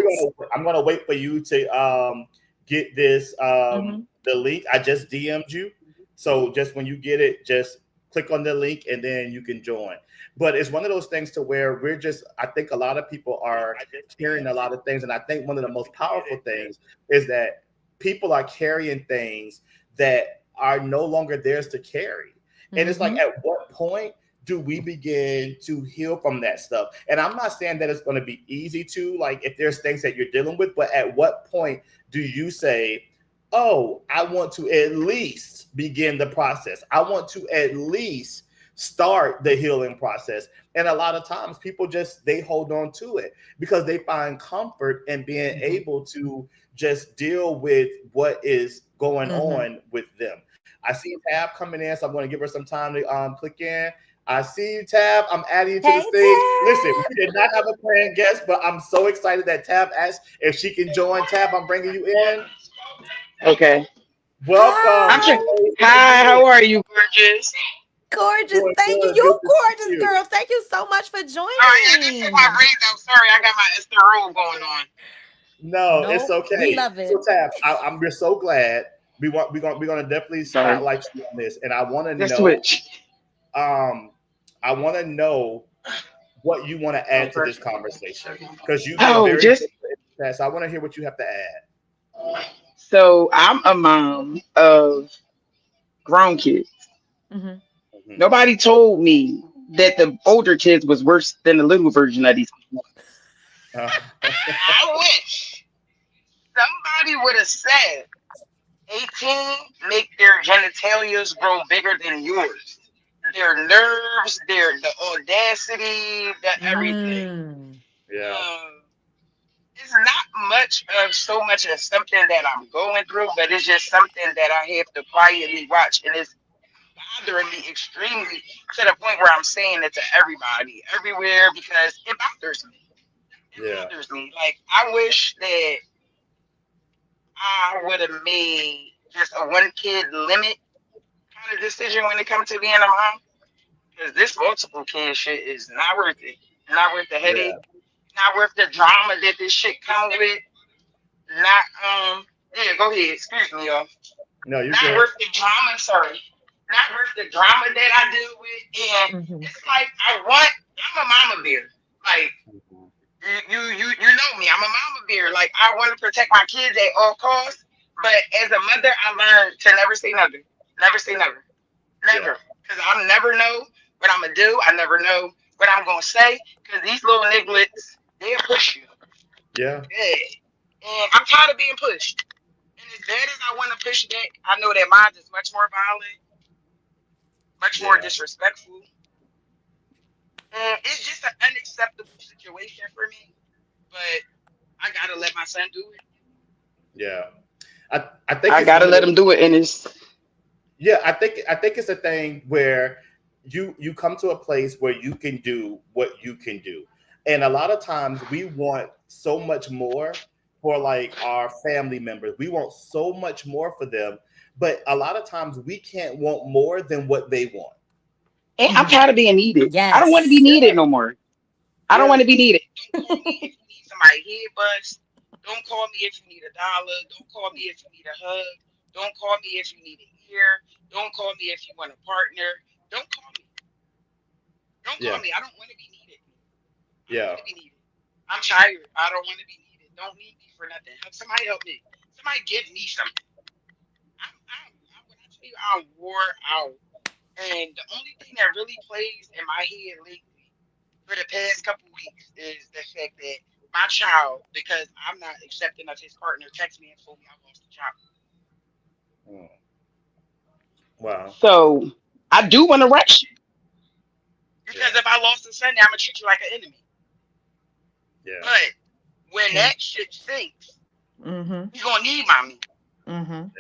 I'm gonna wait for you to get this Mhm. the link. I just DM'd you. So just when you get it, just click on the link and then you can join. But it's one of those things to where we're just I think a lot of people are carrying a lot of things. And I think one of the most powerful things is that people are carrying things that are no longer theirs to carry. And it's like, Mhm. at what point do we begin to heal from that stuff? And I'm not saying that it's going to be easy to, like, if there's things that you're dealing with, but at what point do you say, oh, I want to at least begin the process? I want to at least start the healing process. And a lot of times people just they hold on to it because they find comfort in being Mhm. able to just deal with what is going Mhm. on with them. I see Tab coming in, so I'm going to give her some time to click in. I see you, Tab. I'm adding you to the Hey, stage. Listen, Ted. we did not have a planned guest, but I'm so excited that Tab asked if she can join. Tab, I'm bringing you in. Okay. Welcome I'm to sure. Hi. Today's Hi, Check-In. how are you, gorgeous? Gorgeous. Doing Thank you. good. Good You to see gorgeous you. girl. Thank you so much for All right, I didn't take my joining. braids out. Sorry, I got my Esther roll going on. No, it's Nope. We okay. love So it. Tab, I'm just so glad we're gonna definitely Sorry. spotlight you on this, and I want to Just know switch. um what you want to Oh, add to this first. conversation because you've been Oh, very just good in the past. So I want to hear what you have to add. so I'm a mom of grown kids. Mhm. Mhm. Nobody told me that the older kids was worse than the little version of these. Uh, I wish somebody would have said 18 make their genitalias grow bigger than yours. Their nerves, the audacity, the everything. Mm. yeah, Um, it's not much of so much as something that I'm going through, but it's just something that I have to quietly watch, and it's bothering me extremely to the point where I'm saying it to everybody, everywhere, because it bothers me. It yeah, bothers me. Like I wish that I would have made just a one kid limit kind of decision when it comes to being a mom, because this multiple kid shit is not worth it. Not worth the yeah. headache. Not worth the drama that this shit comes with. Not yeah, go ahead. Excuse me, y'all. No, you're Not good. worth the drama, sorry. Not worth the drama that I deal with. And Mhm. it's like I'm a mama bear. Like Mhm. you know me. I'm a mama bear. Like I want to protect my kids at all costs. But as a mother, I learned to never say never. Never say never. Yeah, Never. Because I'll never know what I'm gonna do. I never know what I'm gonna say. Because these little nigglets, they'll push you. yeah, Yeah. And I'm tired of being pushed. And as bad as I want to push back, I know that mine is much more violent, much more yeah, disrespectful. And it's just an unacceptable situation for me. But I gotta let my son do it. yeah. I think I it's gotta one of let those. him do it. And it's Yeah, I think it's a thing where you come to a place where you can do what you can do. And a lot of times we want so much more for like our family members. We want so much more for them, but a lot of times we can't want more than what they want. and I'm Mhm. tired of being needed. I don't want to be Yes. needed no more. I don't Yeah, want to be needed. Don't call me if you need somebody head bust. Don't call me if you need $1. Don't call me if you need a hug. Don't call me if you need an ear. Don't call me if you want a partner. Don't call me. Don't call yeah, me. I don't want to be needed. I don't yeah, want to be needed. I'm tired. I don't want to be needed. Don't need me for nothing. Somebody help me. Somebody give me something. When I tell you I'm wore out, and the only thing that really plays in my head lately for the past couple weeks is the fact that my child, because I'm not accepting of his partner, text me and told me I lost a child. Mm. Wow, So I do want to rush you because yeah, if I lost a Sunday, I'm gonna treat you like an enemy. yeah, But when Mm. that shit sinks, Mhm. you gonna need mommy, Mhm.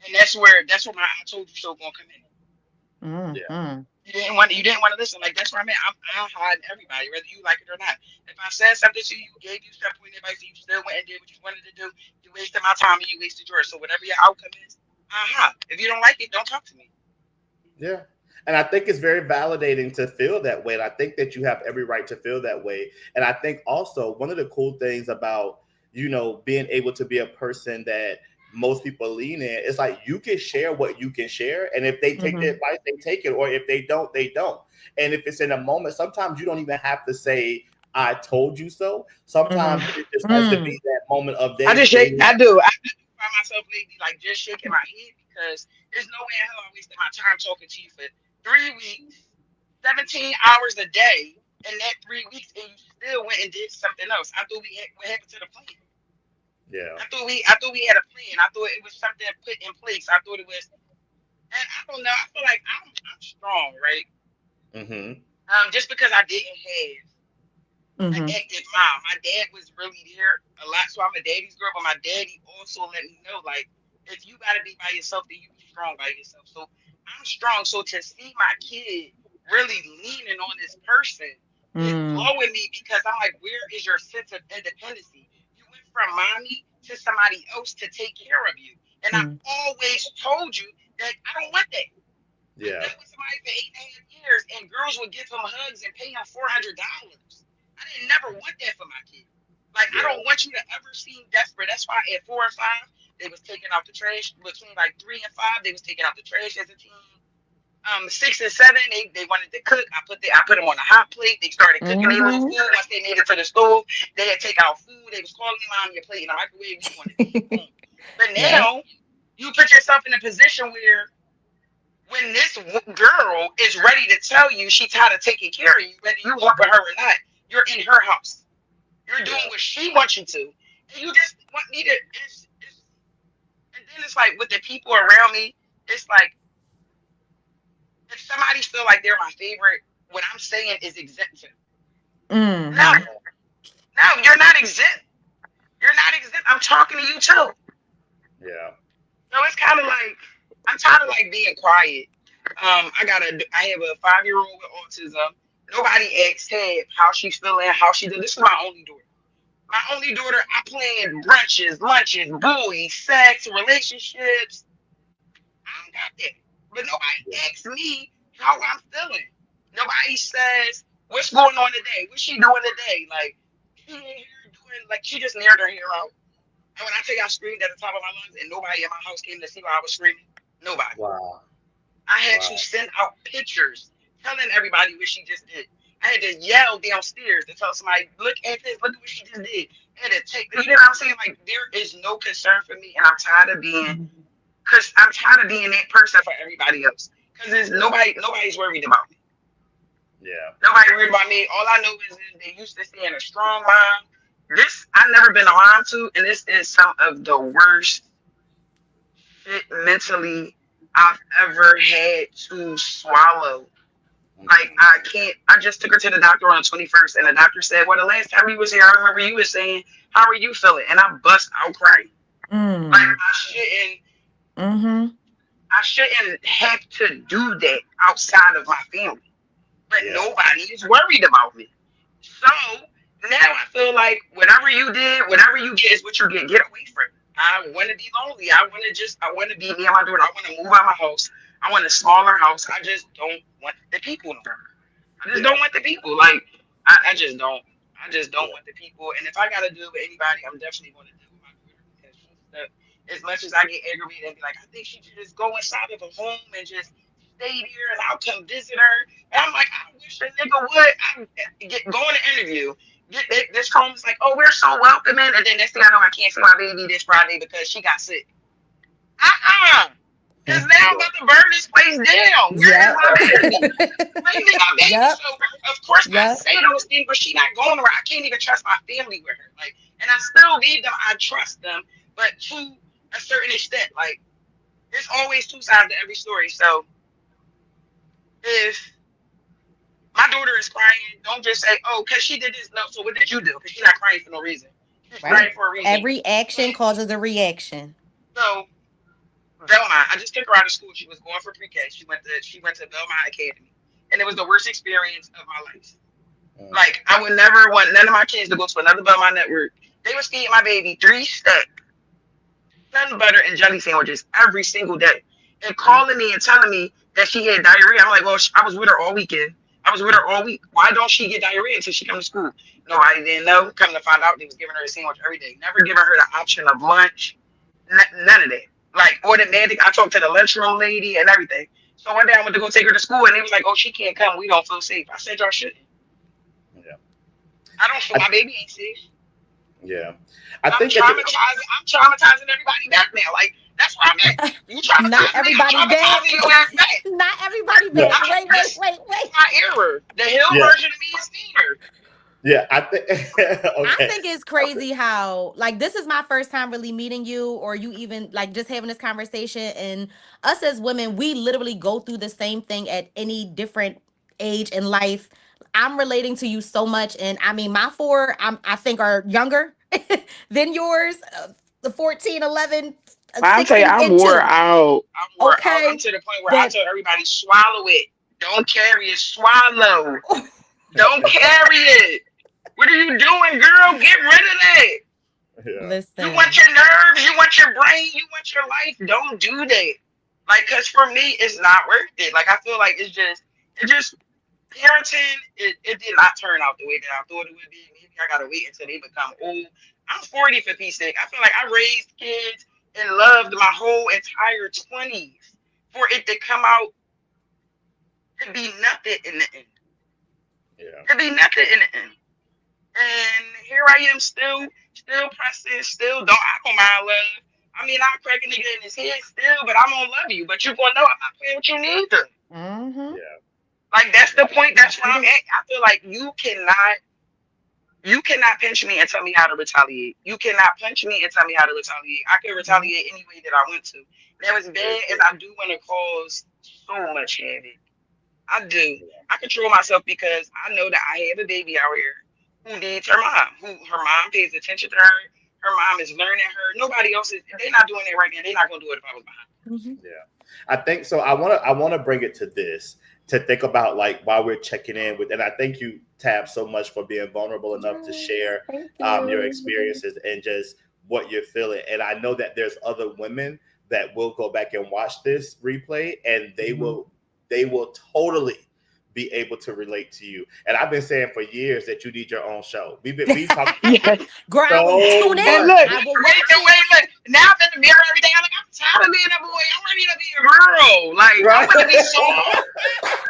and that's where my I told you so gonna come in. yeah, Mhm. You didn't want to listen. Like that's where I'm at. I'm hiding everybody, whether you like it or not. If I said something to you, gave you some point of advice, and you still went and did what you wanted to do, you wasted my time and you wasted yours. So whatever your outcome is, if you don't like it, don't talk to me. Yeah. And I think it's very validating to feel that way. And I think that you have every right to feel that way. And I think also one of the cool things about, being able to be a person that most people lean in, it's like you can share what you can share. And if they take the Mm-hmm. advice, they take it. Or if they don't, they don't. And if it's in a moment, sometimes you don't even have to say, I told you so. Sometimes it just has to Mm-hmm. be that moment of I they just shake. they I do. I do find myself lately like just shaking my head because there's no way in hell I wasted my time talking to you for 3 weeks, 17 hours a day, in that 3 weeks, and you still went and did something else. I thought we had what happened to the plan. yeah. I thought we had a plan. I thought it was something put in place. I thought it was, and I don't know. I feel like I'm strong, right? Hmm. Just because I didn't have an Mm-hmm. active mom. My dad was really there a lot, so I'm a daddy's girl. But my daddy also let me know, like, if you gotta be by yourself, then you be strong by yourself. So I'm strong. So to see my kid really leaning on this person is Mm-hmm. blowing me because I'm like, where is your sense of independency? You went from mommy to somebody else to take care of you, and I always told you that I don't want that. I Yeah. dealt with somebody for 8.5 years, and girls would give him hugs and pay him $400. I didn't never want that for my kid. Like I Yeah. don't want you to ever seem desperate. That's why at 4 and 5 they was taking out the trash. Between like 3 and 5 they was taking out the trash as a team. 6 and 7 they wanted to cook. I put them on a hot plate. They started cooking their little Mm-hmm. food. Once they made it to the stove, they had take out food. They was calling me mom, your plate in the microwave. We want to eat. Boom. But Yep. now you put yourself in a position where when this girl is ready to tell you she's tired of taking care of you, whether you helping her or not, you're in her house. You're doing Yeah. what she wants you to, and you just want me to. And then it's like with the people around me, it's like if somebody feel like they're my favorite, what I'm saying is exempt to them. No, Mm-hmm. no, you're not exempt. You're not exempt. I'm talking to you too. Yeah. So it's kind of like I'm tired of like being quiet. I have a 5-year-old with autism. Nobody asks her how she's feeling, how she doing. This is my only daughter. My only daughter, I plan brunches, lunches, boys, sex, relationships. I don't got that. But nobody Yeah. asks me how I'm feeling. Nobody says, what's going on today? What's she doing today? Like, she ain't here doing, like, she just nared her hair out. And when I tell you I screamed at the top of my lungs and nobody in my house came to see why I was screaming, nobody. Wow. I had to Wow. send out pictures telling everybody what she just did. I had to yell downstairs to tell somebody, look at this, look at what she just did. I had to take, you know what I'm saying? Like, there is no concern for me, and I'm tired of being that person for everybody else. Because there's Yeah. nobody's worried about me. Yeah. Nobody worried about me. All I know is they used to saying a strong mom. This I've never been a mom to, and this is some of the worst shit mentally I've ever had to swallow. Like Hmm. I can't. I just took her to the doctor on the 21st, and the doctor said, "Well, the last time you was here, I remember you was saying, how are you feeling?" And I bust out crying. Like Mm. Mm-hmm. I shouldn't have to do that outside of my family. But Yeah. nobody is worried about me. So now I feel like whatever you did, whatever you get is what you get. Get away from me. I want to be lonely. I want to be me and my daughter. I want to move out of my house. I want a smaller house. I just don't want the people no more. I just Yeah. don't want the people. Like I just don't. I just don't Yeah. want the people. And if I gotta deal with anybody, I'm definitely gonna deal with my daughter because she's stuck. As much as I get aggravated and be like, I think she should just go inside of a home and just stay there, and I'll come visit her. And I'm like, I wish a nigga would. I get go on an interview. This home is like, oh, we're so welcoming, and then next thing I know, I can't see my baby this Friday because she got sick. Uh-uh. Because now I'm Yeah. about to burn this place down. Where is Yep. my baby? Where is my baby? Yep. So of course I Yep. say those things, but she not going nowhere. I can't even trust my family with her. Like, and I still leave them. I trust them, but to a certain extent. Like, there's always two sides to every story. So if my daughter is crying, don't just say, "Oh, because she did this." No. So what did you do? Because she's not crying for no reason. She's crying Right. for a reason. Every action causes a reaction. So Belmont. I just took her out of school. She was going for pre-K. She went to Belmont Academy, and it was the worst experience of my life. Mm. Like I would never want none of my kids to go to another Belmont network. They was feeding my baby 3 stack sun butter and jelly sandwiches every single day, and Mm. calling me and telling me that she had diarrhea. I'm like, well, I was with her all weekend. I was with her all week. Why don't she get diarrhea until she come to school? Nobody didn't know. Come to find out, they was giving her a sandwich every day. Never giving her the option of lunch. None of that. Like automatic. I talked to the lunchroom lady and everything. So one day I went to go take her to school, and they was like, "Oh, she can't come. We don't feel safe." I said, "Y'all shouldn't. Yeah. I don't feel I, my baby ain't safe. yeah. I I'm think that traumatizing. I'm traumatizing everybody back now. Like that's where I'm at. You Not traumatizing me. I'm everybody bad. traumatizing your ass back. Not everybody yeah. bad. Wait, wait, wait, That's wait. my error. The hill Yeah. version of me is meaner. Yeah. I think I okay. think it's crazy how, like, this is my first time really meeting you, or you even like just having this conversation. And us as women, we literally go through the same thing at any different age in life. I'm relating to you so much. And I mean, my four, I think, are younger than yours, the 14, 11, I'll 6, tell you, I'm and wore 2. out. I'm wore out. I'm Okay. to the point where I That tell everybody, swallow it. Don't carry it. Swallow. Don't carry it. What are you doing, girl? Get rid of that. Yeah. You want listen. your nerves, you want your brain, you want your life. Don't do that. Like, cause for me, it's not worth it. Like, I feel like it just parenting. It did not turn out the way that I thought it would be. Maybe I gotta wait until they become old. I'm 40 for peace sake. I feel like I raised kids and loved my whole entire 20s for it to come out to be nothing in the end. Yeah. To be nothing in the end. And here I am still pressing, still I don't mind love. I mean, I'll crack a nigga in his head still, but I'm gonna love you. But you gonna know I'm not playing with you neither. Mm-hmm. Yeah. Like that's the point. That's where I'm Absolutely. at. I feel like you cannot pinch me and tell me how to retaliate. You cannot punch me and tell me how to retaliate. I can retaliate any way that I want to. Now as Very bad as true. I do want to cause so much havoc, I do. I control myself because I know that I have a baby out here who needs her mom, who her mom pays attention to her. Her mom is learning her. Nobody else is. They're not doing it right now. They're not gonna do it if I was behind. Mm-hmm. Yeah. I think so. I wanna bring it to this to think about like while we're checking in with, and I thank you, Tab, so much for being vulnerable enough to Yes, share thank your you. experiences and just what you're feeling. And I know that there's other women that will go back and watch this replay, and Mhm. they will totally be able to relate to you. And I've been saying for years that you need your own show. We talked about Yes. this Girl, I will so tune And in. much. look, I will wait, watch no, it. wait, look. Now I'm in the mirror every day. I'm like, I'm tired of being a boy. I'm ready to be a girl. Like, I Right? want to be soft.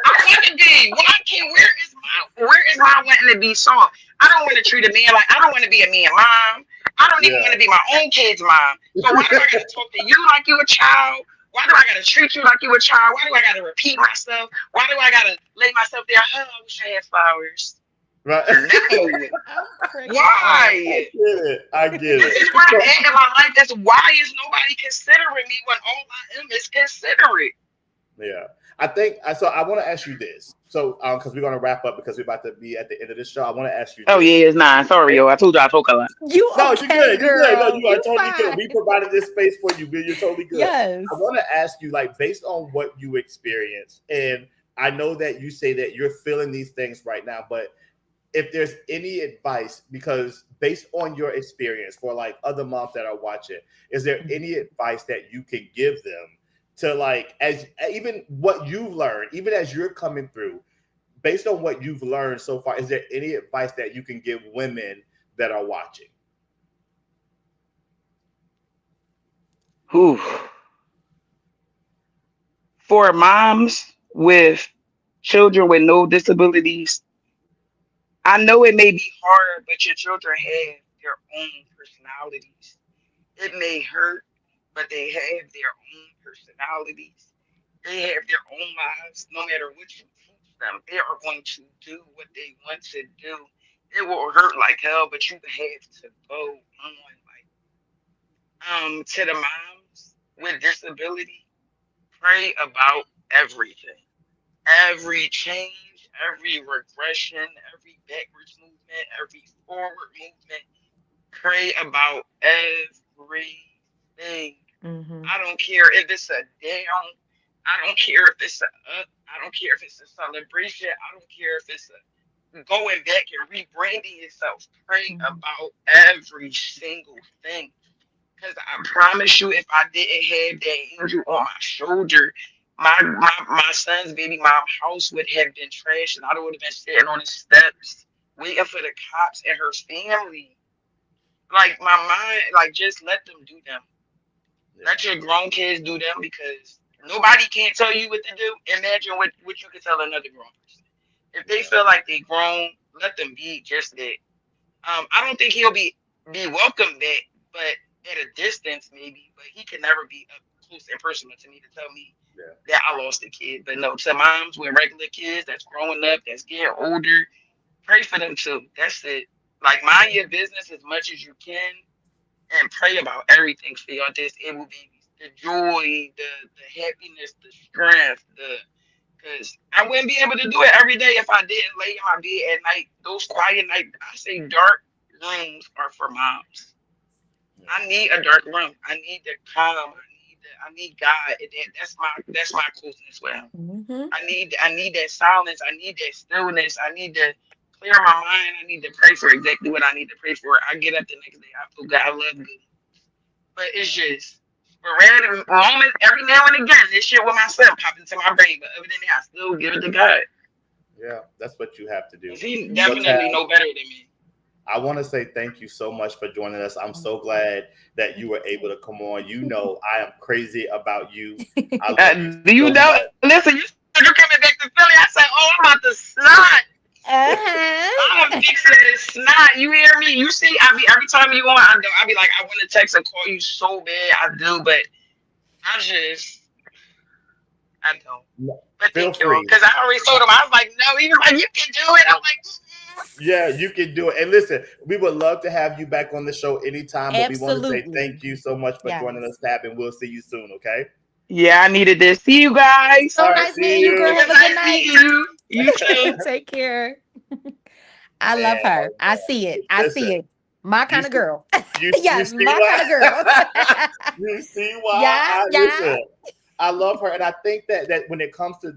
I want to be. Well, I can't. Where is my wanting to be soft? I don't want to treat a man like I don't want to be a man mom. I don't even Yeah. want to be my own kid's mom. So why do I got to talk to you like you a child? Why do I got to treat you like you a child? Why do I got to repeat myself? Why do I got to lay myself there? Oh, I wish I had flowers. Right. No. I'm cracking up. I Why? get it. I get This it. is where I'm So at in my life. That's why is nobody considering me when all I am is considerate. yeah, I think so. I want to ask you this. So because we're gonna wrap up because we're about to be at the end of the show. I want to ask you Oh this. yeah, it's 9. Sorry, yo. I told you I talk a lot. You No, you're okay, good. You're good. No, girl? you are You totally good. fine. We provided this space for you. You're totally good. I Yes. want to ask you, like, based on what you experienced, and I know that you say that you're feeling these things right now, but if there's any advice, because based on your experience for like other moms that are watching, is there any advice that you can give them to like as even what you've learned, even as you're coming through, based on what you've learned so far, is there any advice that you can give women that are watching? Whew. For moms with children with no disabilities, I know it may be hard, but your children have their own personalities. It may hurt, but they have their own personalities. They have their own lives. No matter what you teach them, they are going to do what they want to do. It will hurt like hell, but you have to go on. To the moms with disability, pray about everything, every change, every regression, every backwards movement, every forward movement. Pray about everything. Mm-hmm. I don't care if it's a down. I don't care if it's a up. I don't care if it's a celebration. I don't care if it's a going back and rebranding yourself. Pray Mm-hmm. about every single thing. Because I promise you, if I didn't have that angel on my shoulder, My son's baby mom house would have been trashed, and I would have been sitting on the steps waiting for the cops and her family. Like my mind, like just let them do them. Yeah. Let your grown kids do them because nobody can't tell you what to do. Imagine what you could tell another grown person. If they feel like they grown, let them be just that. I don't think he'll be welcome back, but at a distance maybe. But he can never be up close and personal to me to tell me Yeah. that I lost a kid. But no, to moms with regular kids that's growing up, that's getting older, pray for them too. That's it. Like mind your business as much as you can and pray about everything for your disabled babies. The joy, the happiness, the strength, the because I wouldn't be able to do it every day if I didn't lay in my bed at night. Those quiet nights, I say dark rooms are for moms. Yeah. I need a dark room. I need the calm. I need God. That's my closeness with him. Mm-hmm. I need that silence. I need that stillness. I need to clear my mind. I need to pray for exactly what I need to pray for. I get up the next day. I feel God. I love good. But it's just sporadic moments every now and again. This shit with myself pop into my brain. But other than that, I still give it to God. Yeah, that's what you have to do. 'Cause he Well, Tab, definitely know better than me. I want to say thank you so much for joining us. I'm so glad that you were able to come on. You know, I am crazy about you. I love you Do you so know? much. Listen, you said you're coming back to Philly. I said, oh, I'm about to snot. Uh-huh. I'm fixing this snot. You hear me? You see, I be every time you on, I be like, I want to text and call you so bad. I do, but I don't. But Feel thank y'all, free. because I already told him. I was like, no. He was like, you can do it. I'm like, Yeah, you can do it. And listen, we would love to have you back on the show anytime, but we want to say Absolutely. thank you so much for joining Yes. us, Tab, and we'll see you soon, okay? yeah, I needed this. See you guys. So All right, nice see meeting you, girl. It you. Have was a good nice night. meeting you. You too. Take care. I love Man, her. oh I see it. man. I Listen, see it. My you kind of see, girl. you Yes, see my kind why of girl. you see why Yeah, I yeah. listen. I love her, and I think that when it comes to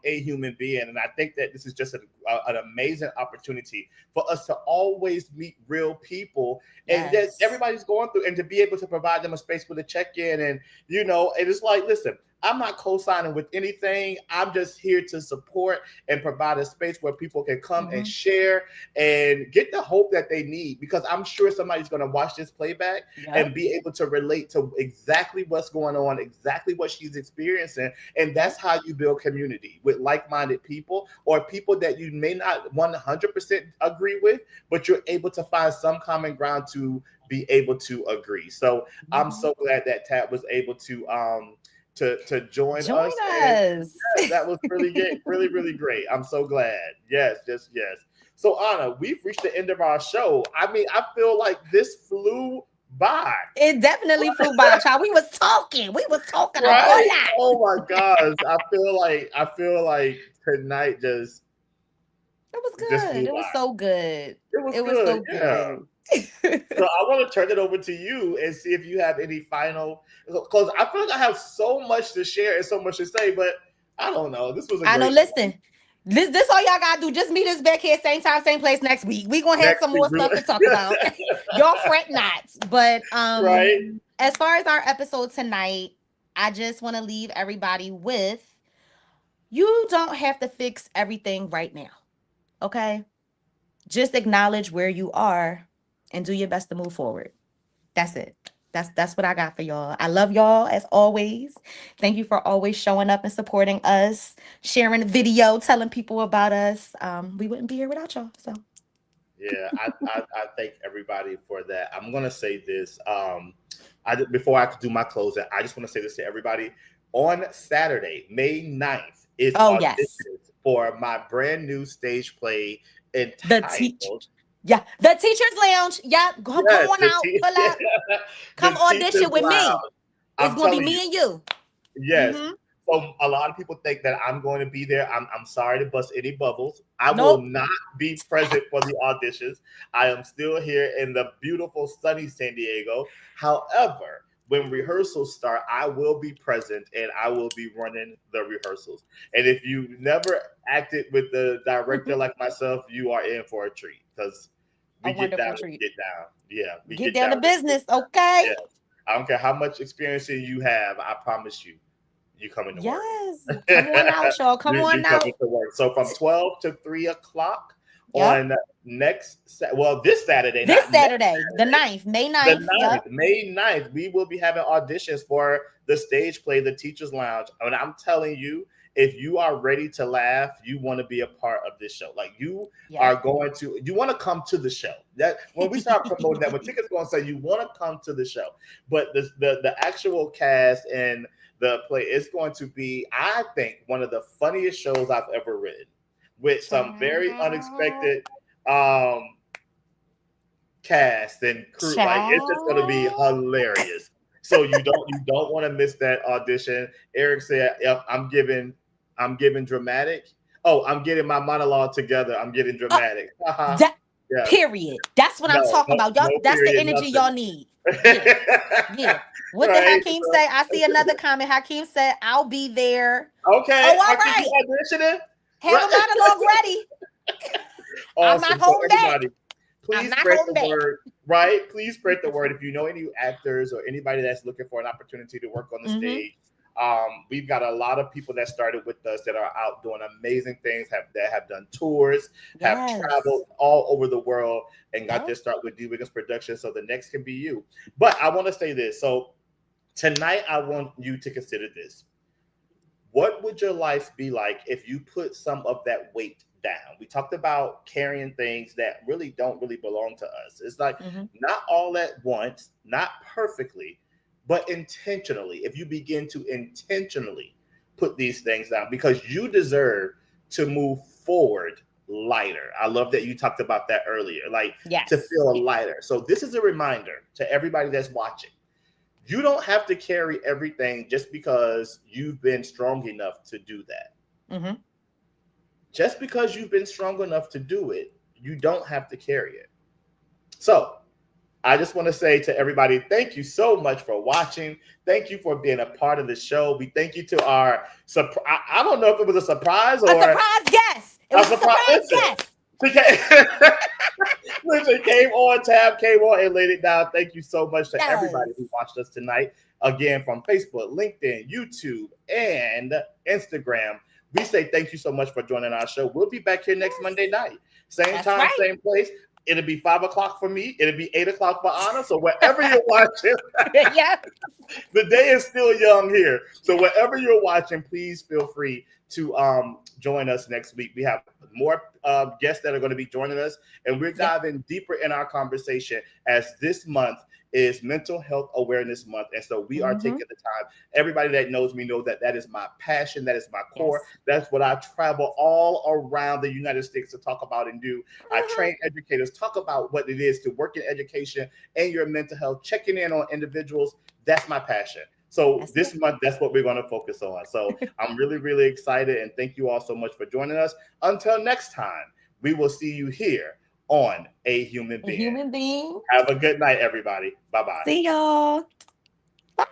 a human being, and I think that this is just an amazing opportunity for us to always meet real people, and that Yes. everybody's going through, and to be able to provide them a space for the check in, and and it's like, listen, I'm not co-signing with anything. I'm just here to support and provide a space where people can come and Hmm. share and get the hope that they need, because I'm sure somebody's going to watch this playback and Yep. be able to relate to exactly what's going on, exactly what she's experiencing. And that's Yep. how you build community with like-minded people, or people that you may not 100% agree with, but you're able to find some common ground to be able to agree. So I'm Mhm. so glad that Tab was able to join Join us. And us. yes, that was really great, really, really great. I'm so glad. Yes, yes, yes. So Anna, we've reached the end of our show. I mean, I feel like this flew by. It definitely flew by, child. We was talking. We was talking a whole Right? lot. Oh my gosh. I feel like tonight It was just good. flew It by. was so good. It was It was good. so Yeah. good. So I want to turn it over to you and see if you have any final, because I feel like I have so much to share and so much to say, but I don't know. This was a I know. great one. Listen, this all y'all gotta do. Just meet us back here, same time, same place next week. We gonna have Next some week, more stuff to talk about. Y'all fret not. But right? as far as our episode tonight, I just want to leave everybody with, you don't have to fix everything right now. Okay? Just acknowledge where you are and do your best to move forward. That's it. That's what I got for y'all. I love y'all as always. Thank you for always showing up and supporting us, sharing the video, telling people about us. We wouldn't be here without y'all. So Yeah, I thank everybody for that. I'm gonna say this. Before I do my closing, I just want to say this to everybody. On Saturday, May 9th, is oh yes. auditions for my brand new stage play The teach entitled, Yeah, the teachers lounge. Yeah, come yes, on out, pull up, the come Teachers audition with me. Lounge. It's I'm gonna be telling you. me and you. Yes. Mm-hmm. So a lot of people think that I'm going to be there. I'm sorry to bust any bubbles. I will Nope. not be present for the auditions. I am still here in the beautiful sunny San Diego. However, when rehearsals start, I will be present and I will be running the rehearsals. And if you never acted with the director like myself, you are in for a treat, because A we get down wonderful and treat. get down. Yeah, we Get get down to down. business, okay? Yeah. I don't care how much experience you have. I promise you. you coming to work. Yes. Come on out, y'all. Come on You out. coming to work. So from 12 to 3 o'clock Yep. on this Saturday. This not Saturday, the 9th, May 9th. The 9th, Yep. May 9th, we will be having auditions for the stage play, The Teacher's Lounge. And I'm telling you, if you are ready to laugh, you want to be a part of this show. Like you Yep. you want to come to the show. That when we start promoting that, when tickets going to say you want to come to the show, but the actual cast and the play is going to be, I think, one of the funniest shows I've ever written, with some very unexpected cast and crew. Like it's just going to be hilarious. So you don't want to miss that audition. Eric said, yep, I'm giving dramatic. Oh, I'm getting my monologue together. I'm getting dramatic. Yeah. Period. That's what I'm talking about. Y'all, that's the energy y'all need. Yeah. What did Hakeem say? I see another comment. Hakeem said, I'll be there. Okay. Oh, all right. Auditioning? Have a monologue ready. Awesome. I'm not holding back. Please spread the word, right? Please spread the word. If you know any actors or anybody that's looking for an opportunity to work on the stage, we've got a lot of people that started with us that are out doing amazing things, that have done tours, have traveled all over the world, and got their start with D. Wiggins Productions. So the next can be you. But I want to say this. So tonight, I want you to consider this. What would your life be like if you put some of that weight down? We talked about carrying things that really don't belong to us. It's like not all at once, not perfectly, but intentionally. If you begin to intentionally put these things down, because you deserve to move forward lighter. I love that you talked about that earlier, like to feel lighter. So this is a reminder to everybody that's watching. You don't have to carry everything just because you've been strong enough to do that. Just because you've been strong enough to do it, you don't have to carry it. So I just want to say to everybody, thank you so much for watching. Thank you for being a part of the show. We thank you to our I don't know if it was a surprise or a surprise guest. It was a surprise guest. Listen, came on and laid it down. Thank you so much to everybody who watched us tonight. Again, from Facebook, LinkedIn, YouTube, and Instagram. We say thank you so much for joining our show. We'll be back here next Monday night. Same time, same place. It'll be 5 o'clock for me. It'll be 8 o'clock for Ana. So wherever you're watching, the day is still young here. So wherever you're watching, please feel free to join us next week. We have more guests that are going to be joining us, and we're diving deeper in our conversation, as this month is Mental Health Awareness Month. And so we are taking the time. Everybody that knows me knows that is my passion. That is my core. That's what I travel all around the United States to talk about and do. I train educators, talk about what it is to work in education and your mental health, checking in on individuals. That's my passion. So this month, that's what we're going to focus on. So I'm really, really excited. And thank you all so much for joining us. Until next time, we will see you here on A Human Being. Have a good night, everybody. Bye-bye. See y'all. Bye.